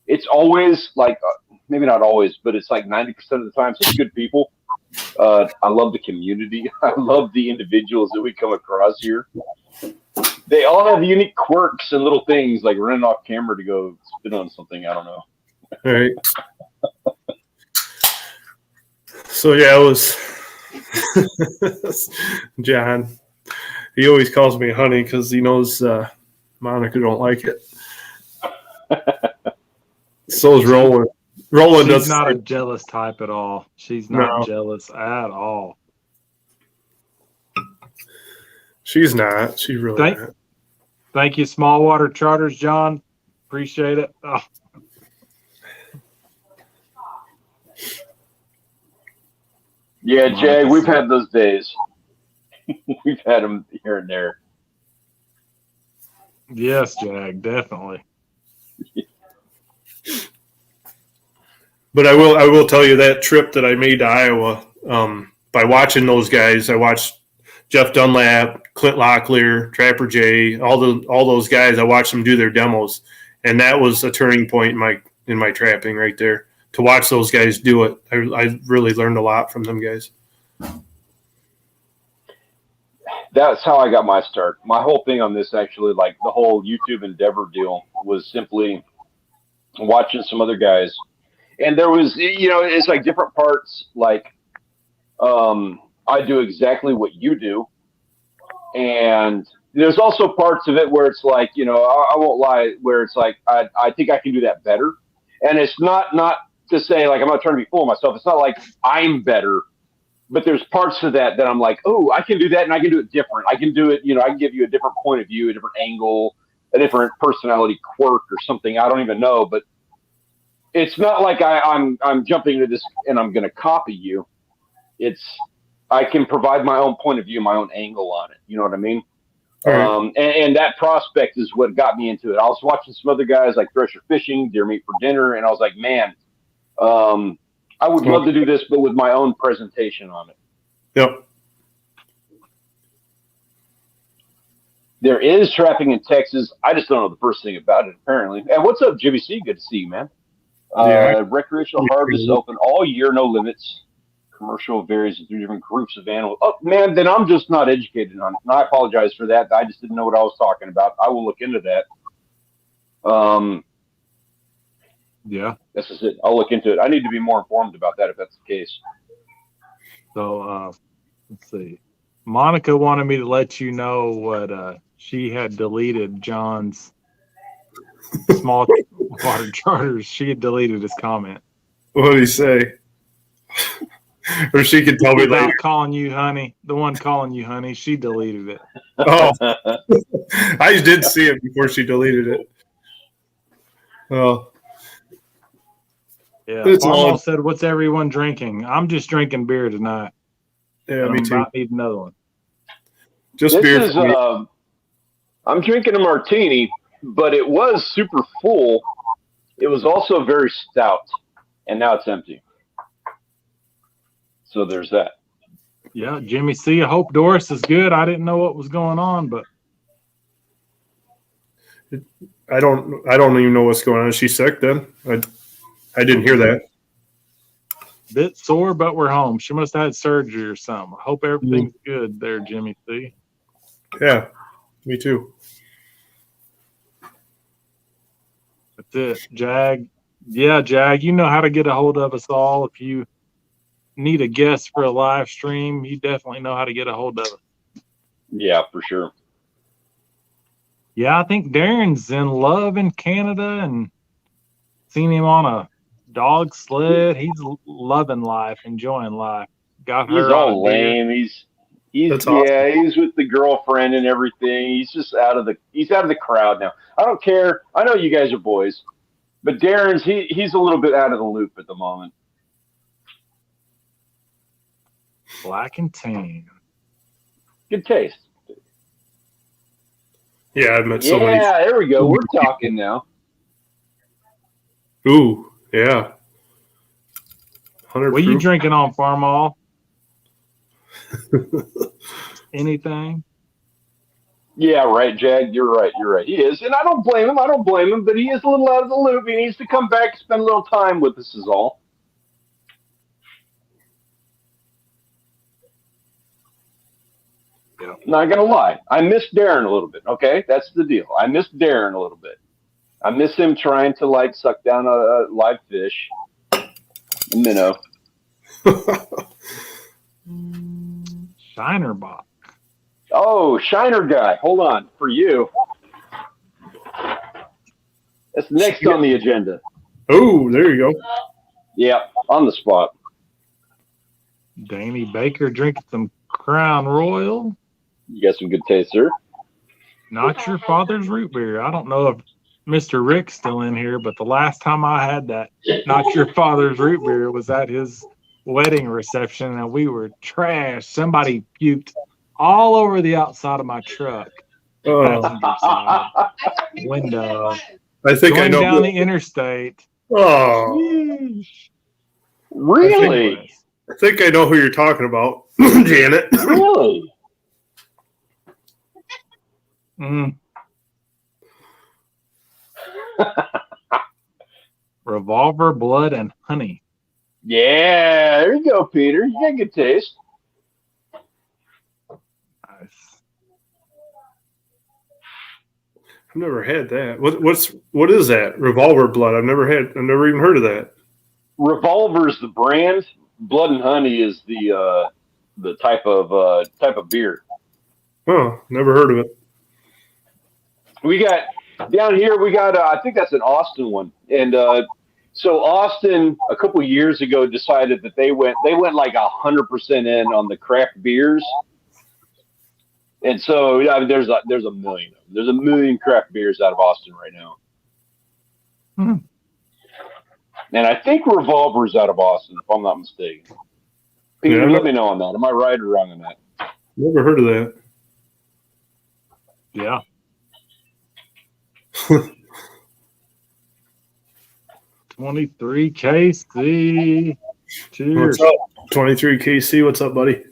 it's always like, maybe not always, but it's like 90% of the time, such good people. I love the community. I love the individuals that we come across here. They all have unique quirks and little things, like running off camera to go spit on something. I don't know. All right. So yeah, it was John. He always calls me honey because he knows Monica don't like it. So is Roland. Roland She's not a jealous type at all. She's not jealous at all. She's not. She's really not. Thank you, Small Water Charters, John. Appreciate it. Oh. Yeah, Jay, we've had those days. We've had them here and there. Yes, Jag, definitely. But I will tell you that trip that I made to Iowa, by watching those guys, I watched Jeff Dunlap, Clint Locklear, Trapper Jay, all those guys. I watched them do their demos, and that was a turning point in my trapping right there. To watch those guys do it, I really learned a lot from them guys. That's how I got my start. My whole thing on this, actually, like the whole YouTube endeavor deal, was simply watching some other guys. And there was, it's like different parts. Like, I do exactly what you do. And there's also parts of it where it's like, I won't lie, where it's like, I think I can do that better. And it's not to say, like, I'm not trying to be full of myself. It's not like I'm better. But there's parts of that I'm like, oh, I can do that, and I can do it different. I can do it, I can give you a different point of view, a different angle, a different personality quirk or something. I don't even know. But it's not like I'm jumping into this and I'm going to copy you. I can provide my own point of view, my own angle on it. You know what I mean? Right. And that prospect is what got me into it. I was watching some other guys like Thresher Fishing, Deer Meat for Dinner, and I was like, man, I would love to do this, but with my own presentation on it. Yep. There is trapping in Texas. I just don't know the first thing about it, apparently. And what's up, Jimmy C? Good to see you, man. Recreational harvest open all year, no limits. Commercial varies in 3 different groups of animals. Oh, man, then I'm just not educated on it. And I apologize for that. I just didn't know what I was talking about. I will look into that. Yeah. This is it. I'll look into it. I need to be more informed about that if that's the case. So, let's see. Monica wanted me to let you know what she had deleted John's small water charters. She had deleted his comment. What did he say? Or she could tell me later. Calling you honey. The one calling you honey. She deleted it. Oh. I did see it before she deleted it. Oh. Yeah, Paul said, "What's everyone drinking?" I'm just drinking beer tonight. Yeah, me too. I need another one. Just beer. I'm drinking a martini, but it was super full. It was also very stout, and now it's empty. So there's that. Yeah, Jimmy C. I hope Doris is good. I didn't know what was going on, but I don't even know what's going on. Is she sick then? I didn't hear that. Bit sore, but we're home. She must have had surgery or something. I hope everything's good there, Jimmy C. Yeah, me too. That's it. Jag. Yeah, Jag, you know how to get a hold of us all. If you need a guest for a live stream, you definitely know how to get a hold of us. Yeah, for sure. Yeah, I think Darren's in love in Canada and seen him on a dog sled. He's loving life, enjoying life. Got her. He's all lame. He's awesome. He's with the girlfriend and everything. He's just out of the crowd now. I don't care. I know you guys are boys, but Darren's he's a little bit out of the loop at the moment. Black and tan. Good taste. Yeah, I've met so many. Yeah, there we go. We're talking now. Ooh, yeah. What are you drinking on, Farmall? Anything? Yeah, right, Jag. You're right. He is. And I don't blame him, but he is a little out of the loop. He needs to come back, spend a little time with us is all. Yeah. Not going to lie. I miss Darren a little bit, okay? That's the deal. I miss Darren a little bit. I miss him trying to, suck down a live fish. Minnow. Shiner box. Oh, Shiner guy. Hold on. For you. That's next on the agenda. Oh, there you go. Yeah, on the spot. Danny Baker drinking some Crown Royal. You got some good taste, sir. Not your father's root beer. I don't know if Mr. Rick's still in here, but the last time I had that not your father's root beer was at his wedding reception, and we were trash. Somebody puked all over the outside of my truck. Passenger side window. I think going I know down the interstate. Oh, really? I think I know who you're talking about, Janet. Really? Mm. Revolver, blood, and honey. Yeah, there you go, Peter. You got good taste. Nice. I've never had that. What is that? Revolver blood. I've never even heard of that. Revolver's the brand. Blood and Honey is the type of beer. Oh, never heard of it. We got down here. We got I think that's an Austin one, and so Austin a couple years ago decided that they went like 100% in on the craft beers, and so yeah, I mean, there's a million of them. There's a million craft beers out of Austin right now. Hmm. And I think Revolver's out of Austin, if I'm not mistaken. Peter, let me know on that. Am I right or wrong on that? Never heard of that. Yeah. 23 KC. Cheers. What's up? 23 KC. What's up, buddy?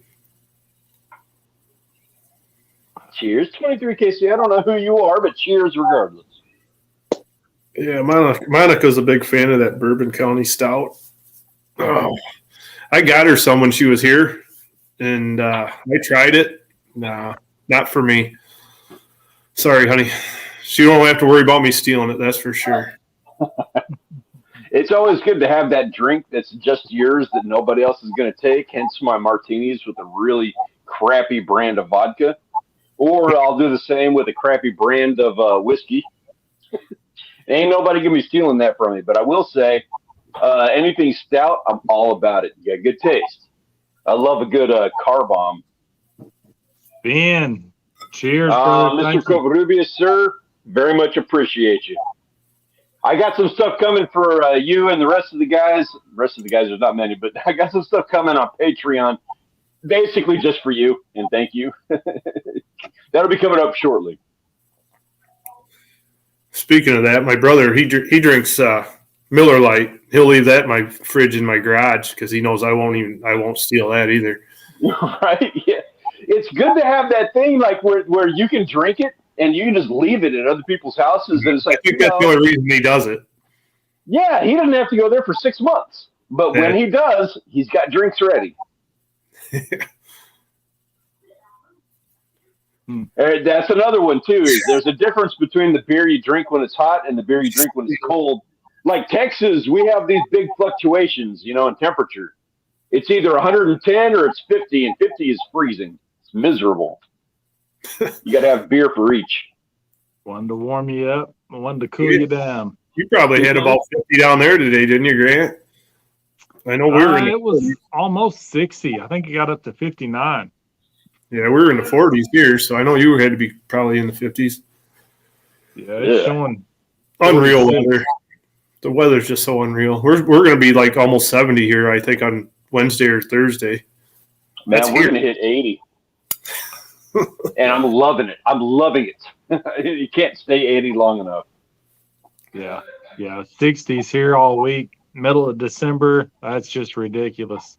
Cheers, 23 KC. I don't know who you are, but cheers regardless. Yeah, Monica's a big fan of that Bourbon County Stout. Oh, I got her some when she was here, and I tried it. Nah, not for me. Sorry, honey. She won't have to worry about me stealing it, that's for sure. It's always good to have that drink that's just yours that nobody else is going to take, hence my martinis with a really crappy brand of vodka. Or I'll do the same with a crappy brand of whiskey. Ain't nobody gonna be stealing that from me, but I will say, anything stout, I'm all about it. You got good taste. I love a good car bomb. Ben, cheers, brother. Mr. Covarrubias, sir, very much appreciate you. I got some stuff coming for you and the rest of the guys. The rest of the guys, there's not many, but I got some stuff coming on Patreon, basically just for you, and thank you. That'll be coming up shortly. Speaking of that, my brother, he drinks Miller Lite. He'll leave that in my fridge in my garage because he knows I won't steal that either. Right? Yeah. It's good to have that thing like where you can drink it and you can just leave it at other people's houses. And it's like, I think that's the only reason he does it. Yeah, he doesn't have to go there for 6 months. But when he does, he's got drinks ready. That's another one too. Is there's a difference between the beer you drink when it's hot and the beer you drink when it's cold. Like Texas, we have these big fluctuations, in temperature. It's either 110 or it's 50, and 50 is freezing. It's miserable. You got to have beer for each. One to warm you up, one to cool you down. You probably had about 50 down there today, didn't you, Grant? I know we were in it was almost 60. I think it got up to 59. Yeah, we were in the 40s here, so I know you had to be probably in the 50s. Yeah, it's showing unreal weather. The weather's just so unreal. We're going to be like almost 70 here, I think, on Wednesday or Thursday. Man, we're going to hit 80. And I'm loving it. I'm loving it. You can't stay 80 long enough. Yeah. 60s here all week. Middle of December. That's just ridiculous.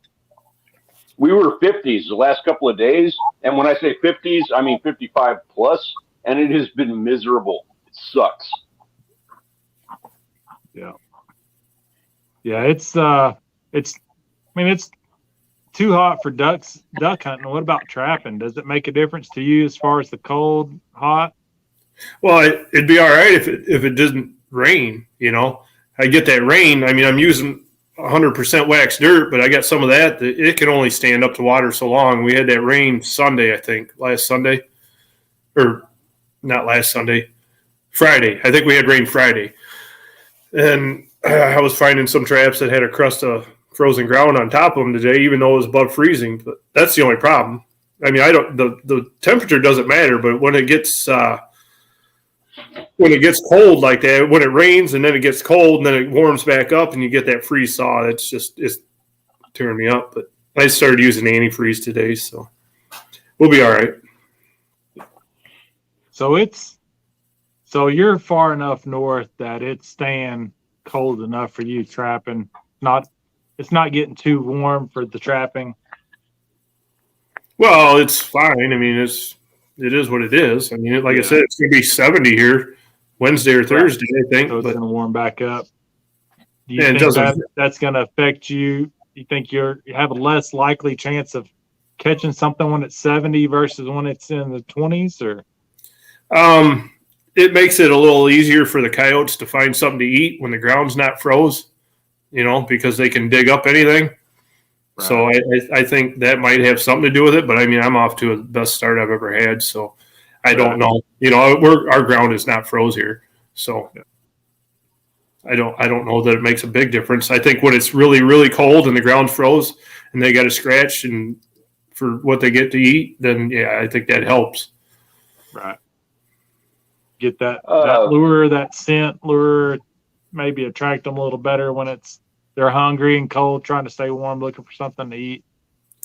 We were 50s the last couple of days. And when I say 50s, I mean 55 plus. And it has been miserable. It sucks. Yeah. Yeah, it's too hot for duck hunting. What about trapping? Does it make a difference to you as far as the cold, hot? Well, it'd be all right if it doesn't rain, I get that rain. I mean, I'm using 100% waxed dirt, but I got some of that it can only stand up to water so long. We had that rain Sunday, I think, last Sunday. Or not last Sunday. Friday. I think we had rain Friday. And I was finding some traps that had a crust of frozen ground on top of them today, even though it was above freezing. But that's the only problem. I mean, the temperature doesn't matter, but when it gets cold like that, when it rains and then it gets cold and then it warms back up and you get that freeze thaw, it's tearing me up. But I started using antifreeze today, so we'll be all right. So you're far enough north that it's staying cold enough for you trapping. It's not getting too warm for the trapping. Well, it's fine. I mean, it's it is what it is. I mean, like I said, it's going to be 70 here Wednesday or Thursday, I think. So it's but going to warm back up. Do you Yeah, it think doesn't- that's going to affect you? You think you have a less likely chance of catching something when it's 70 versus when it's in the 20s, or? It makes it a little easier for the coyotes to find something to eat when the ground's not froze, because they can dig up anything. Right. So I think that might have something to do with it. But I mean, I'm off to the best start I've ever had, so I don't know. Our ground is not froze here, so I don't know that it makes a big difference. I think when it's really, really cold and the ground froze and they got a scratch and for what they get to eat, then I think that helps. Right. Get that lure, that scent lure, maybe attract them a little better when they're hungry and cold, trying to stay warm, looking for something to eat.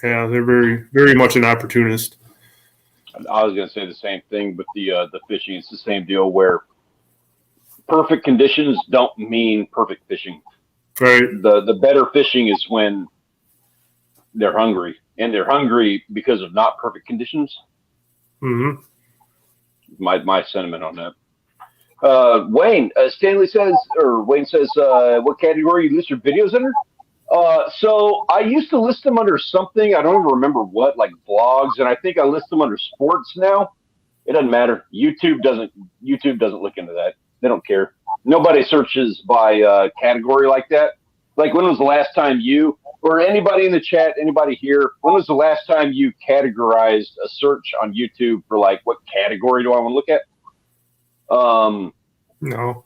Yeah, they're very, very much an opportunist. I was going to say the same thing with the fishing. It's the same deal where perfect conditions don't mean perfect fishing. Right. The better fishing is when they're hungry, and they're hungry because of not perfect conditions. Mm-hmm. My sentiment on that. Wayne Wayne says, what category you list your videos under? So I used to list them under something. I don't even remember what, like vlogs, and I think I list them under sports now. It doesn't matter. YouTube doesn't look into that. They don't care. Nobody searches by category like that. Like, when was the last time you, or anybody in the chat, anybody here, when was the last time you categorized a search on YouTube for, like, what category do I want to look at? No.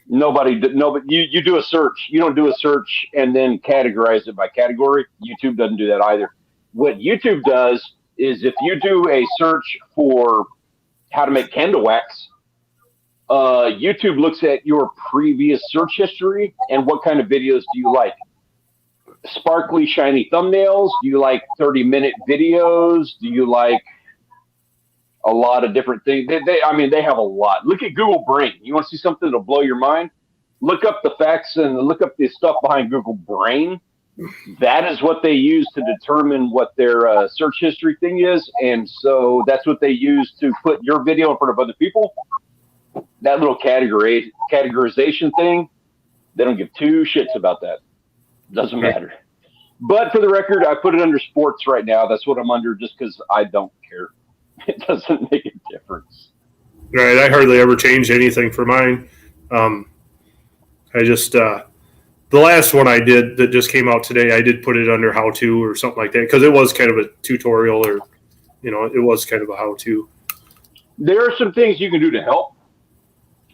Nobody. You do a search. You don't do a search and then categorize it by category. YouTube doesn't do that either. What YouTube does is, if you do a search for how to make candle wax, YouTube looks at your previous search history and what kind of videos do you like. Sparkly, shiny thumbnails? Do you like 30-minute videos? Do you like a lot of different things? They have a lot. Look at Google Brain. You want to see something that'll blow your mind? Look up the facts and look up the stuff behind Google Brain. That is what they use to determine what their search history thing is. And so that's what they use to put your video in front of other people. That little categorization thing, they don't give two shits about that. Doesn't matter. But for the record, I put it under sports right now. That's what I'm under, just because I don't care. It doesn't make a difference. Right. I hardly ever change anything for mine. I just the last one I did that just came out today, I did put it under how to or something like that, because it was kind of a tutorial, or it was kind of a how to. There are some things you can do to help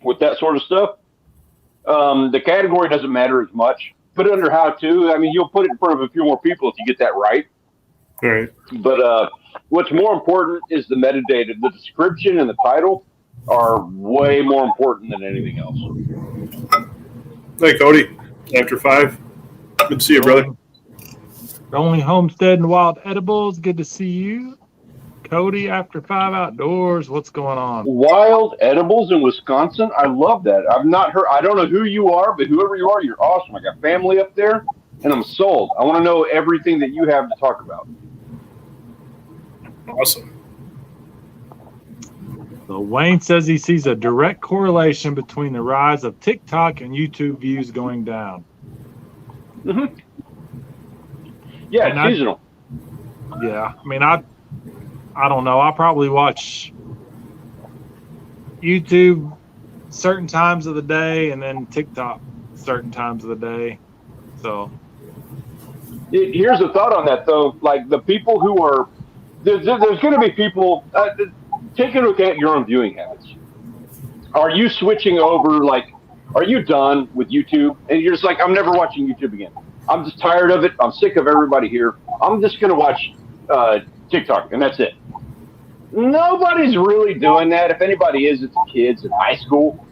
with that sort of stuff. The category doesn't matter as much. Put it under how to. I mean, you'll put it in front of a few more people if you get that right. Right. But what's more important is the metadata. The description and the title are way more important than anything else. Hey, Cody. After 5. Good to see you, brother. Rolling Homestead and Wild Edibles. Good to see you. Cody, After 5 Outdoors. What's going on? Wild Edibles in Wisconsin. I love that. I've not heard. I don't know who you are, but whoever you are, you're awesome. I got family up there, and I'm sold. I want to know everything that you have to talk about. Awesome. So Wayne says he sees a direct correlation between the rise of TikTok and YouTube views going down. Mm-hmm. Yeah, it's seasonal. Yeah, I mean, I don't know. I probably watch YouTube certain times of the day and then TikTok certain times of the day. So here's a thought on that, though. Like, the people who are there's going to be people. Take a look at your own viewing habits. Are you switching over? Like, are you done with YouTube and you're just like, I'm never watching YouTube again. I'm just tired of it. I'm sick of everybody here. I'm just going to watch TikTok, and that's it. Nobody's really doing that. If anybody is, it's kids in high school.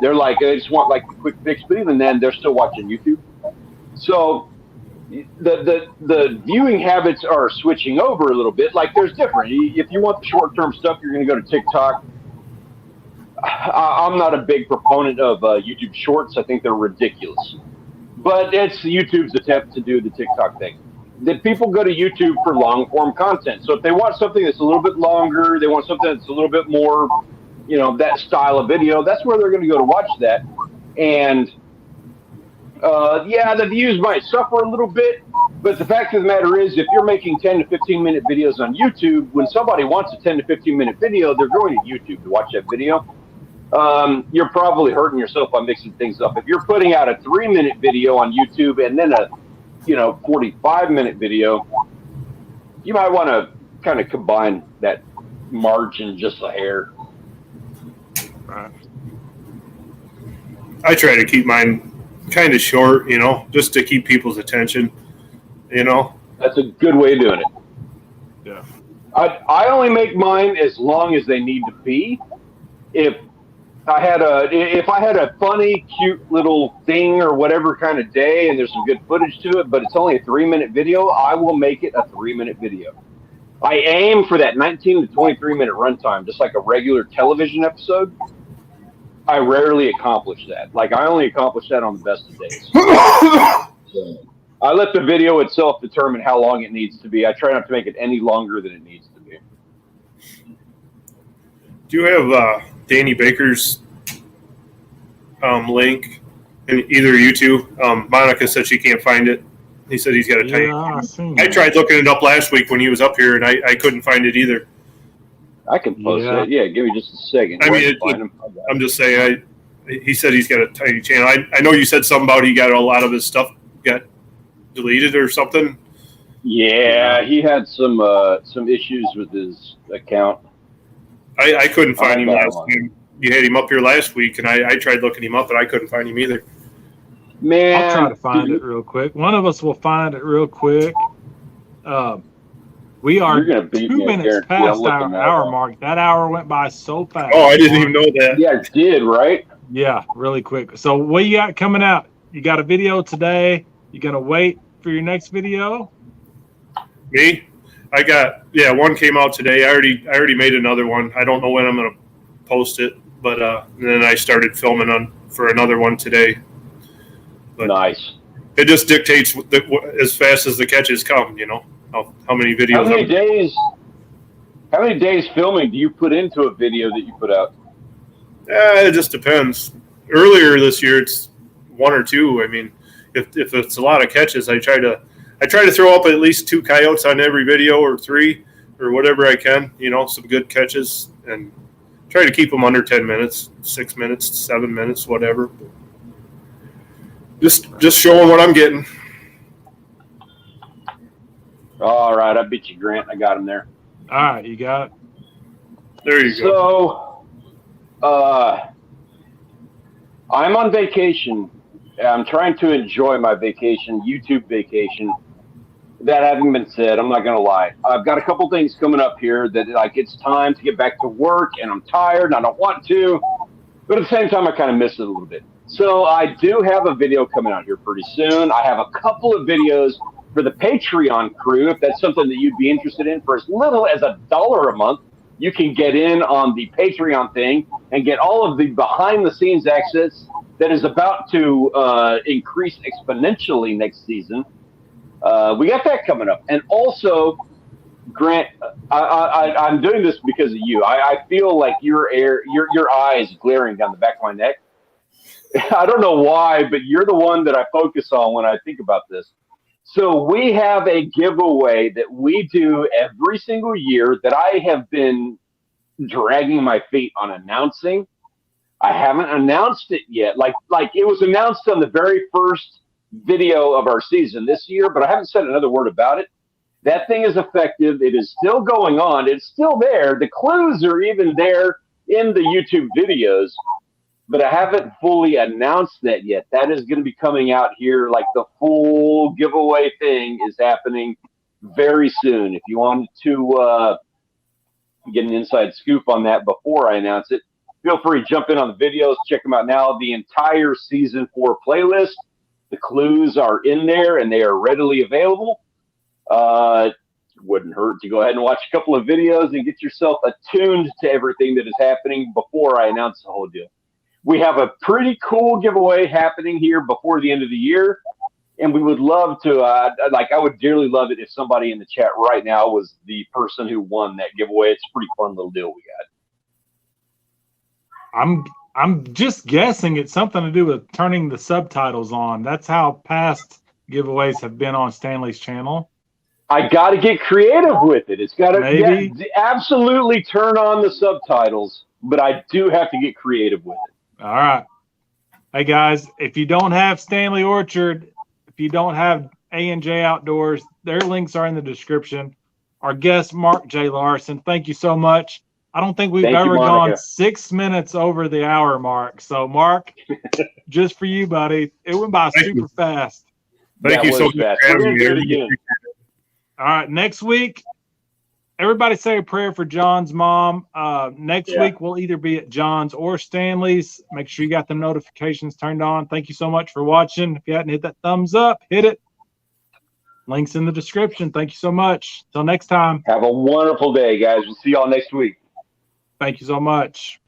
They're like, they just want like a quick fix, but even then, they're still watching YouTube. So the viewing habits are switching over a little bit. Like, there's different. If you want the short-term stuff, you're going to go to TikTok. I'm not a big proponent of YouTube Shorts. I think they're ridiculous. But it's YouTube's attempt to do the TikTok thing. that people go to YouTube for long form content. So if they want something that's a little bit longer, they want something that's a little bit more, that style of video, that's where they're going to go to watch that. And the views might suffer a little bit, but the fact of the matter is, if you're making 10 to 15 minute videos on YouTube, when somebody wants a 10 to 15 minute video, they're going to YouTube to watch that video. You're probably hurting yourself by mixing things up. If you're putting out a 3-minute video on YouTube and then a 45-minute video, you might want to kind of combine that margin just a hair. Right. I try to keep mine kind of short, just to keep people's attention, That's a good way of doing it. Yeah. I only make mine as long as they need to be. If I had a funny, cute little thing or whatever kind of day and there's some good footage to it, but it's only a 3-minute video, I will make it a 3-minute video. I aim for that 19 to 23-minute runtime, just like a regular television episode. I rarely accomplish that. Like, I only accomplish that on the best of days. So, I let the video itself determine how long it needs to be. I try not to make it any longer than it needs to be. Do you have Danny Baker's link in either of you two? Monica said she can't find it. He said he's got a tiny. I tried looking it up last week when he was up here, and I couldn't find it either. I can post it. Yeah, give me just a second. I mean, I'm just saying. He said he's got a tiny channel. I know you said something about he got a lot of his stuff got deleted or something. Yeah, he had some issues with his account. I couldn't find him last time. You had him up here last week, and I tried looking him up, and I couldn't find him either. Man, I'll try to find it real quick. One of us will find it real quick. We are 2 minutes past our hour mark. That hour went by so fast. Oh, I didn't even know that. Yeah, it did, right? Yeah, really quick. So what you got coming out? You got a video today. You gonna wait for your next video? Me? I got one came out today. I already made another one. I don't know when I'm gonna post it, but then I started filming for another one today. But nice. It just dictates as fast as the catches come. How many videos. How many days filming do you put into a video that you put out? It just depends. Earlier this year, it's 1 or 2. I mean, if it's a lot of catches, I try to throw up at least 2 coyotes on every video, or 3, or whatever I can. Some good catches, and try to keep them under 10 minutes, 6 minutes, 7 minutes, whatever. Just showing what I'm getting. All right, I beat you, Grant. I got him there. All right, you got it. There you go. So, I'm on vacation. I'm trying to enjoy my vacation, YouTube vacation. That having been said, I'm not going to lie. I've got a couple things coming up here that, it's time to get back to work, and I'm tired, and I don't want to. But at the same time, I kind of miss it a little bit. So I do have a video coming out here pretty soon. I have a couple of videos for the Patreon crew. If that's something that you'd be interested in, for as little as $1 a month, you can get in on the Patreon thing and get all of the behind-the-scenes access that is about to increase exponentially next season. We got that coming up. And also, Grant, I'm doing this because of you. I feel like your eyes glaring down the back of my neck. I don't know why, but you're the one that I focus on when I think about this. So we have a giveaway that we do every single year that I have been dragging my feet on announcing. I haven't announced it yet. Like it was announced on the very first video of our season this year, but I haven't said another word about it. That thing is effective. It is still going on. It's still there. The clues are even there in the YouTube videos, but I haven't fully announced that yet. That is going to be coming out here. Like, the full giveaway thing is happening very soon. If you wanted to get an inside scoop on that before I announce it, feel free to jump in on the videos. Check them out now. The entire Season 4 playlist. The clues are in there, and they are readily available. Wouldn't hurt to go ahead and watch a couple of videos and get yourself attuned to everything that is happening before I announce the whole deal. We have a pretty cool giveaway happening here before the end of the year. And we would love to, I would dearly love it if somebody in the chat right now was the person who won that giveaway. It's a pretty fun little deal we got. I'm just guessing it's something to do with turning the subtitles on. That's how past giveaways have been on Stanley's channel. I got to get creative with it. It's got to absolutely turn on the subtitles, but I do have to get creative with it. All right. Hey, guys, if you don't have Stanley Orchard, if you don't have A&J Outdoors, their links are in the description. Our guest, Mark J. Larson, thank you so much. I don't think we've ever gone 6 minutes over the hour mark. So, Mark, just for you, buddy, it went by super fast. Thank you so much. We're going to do it again. All right, next week, everybody say a prayer for John's mom. Next week, we'll either be at John's or Stanley's. Make sure you got the notifications turned on. Thank you so much for watching. If you hadn't hit that thumbs up, hit it. Links in the description. Thank you so much. Till next time. Have a wonderful day, guys. We'll see y'all next week. Thank you so much.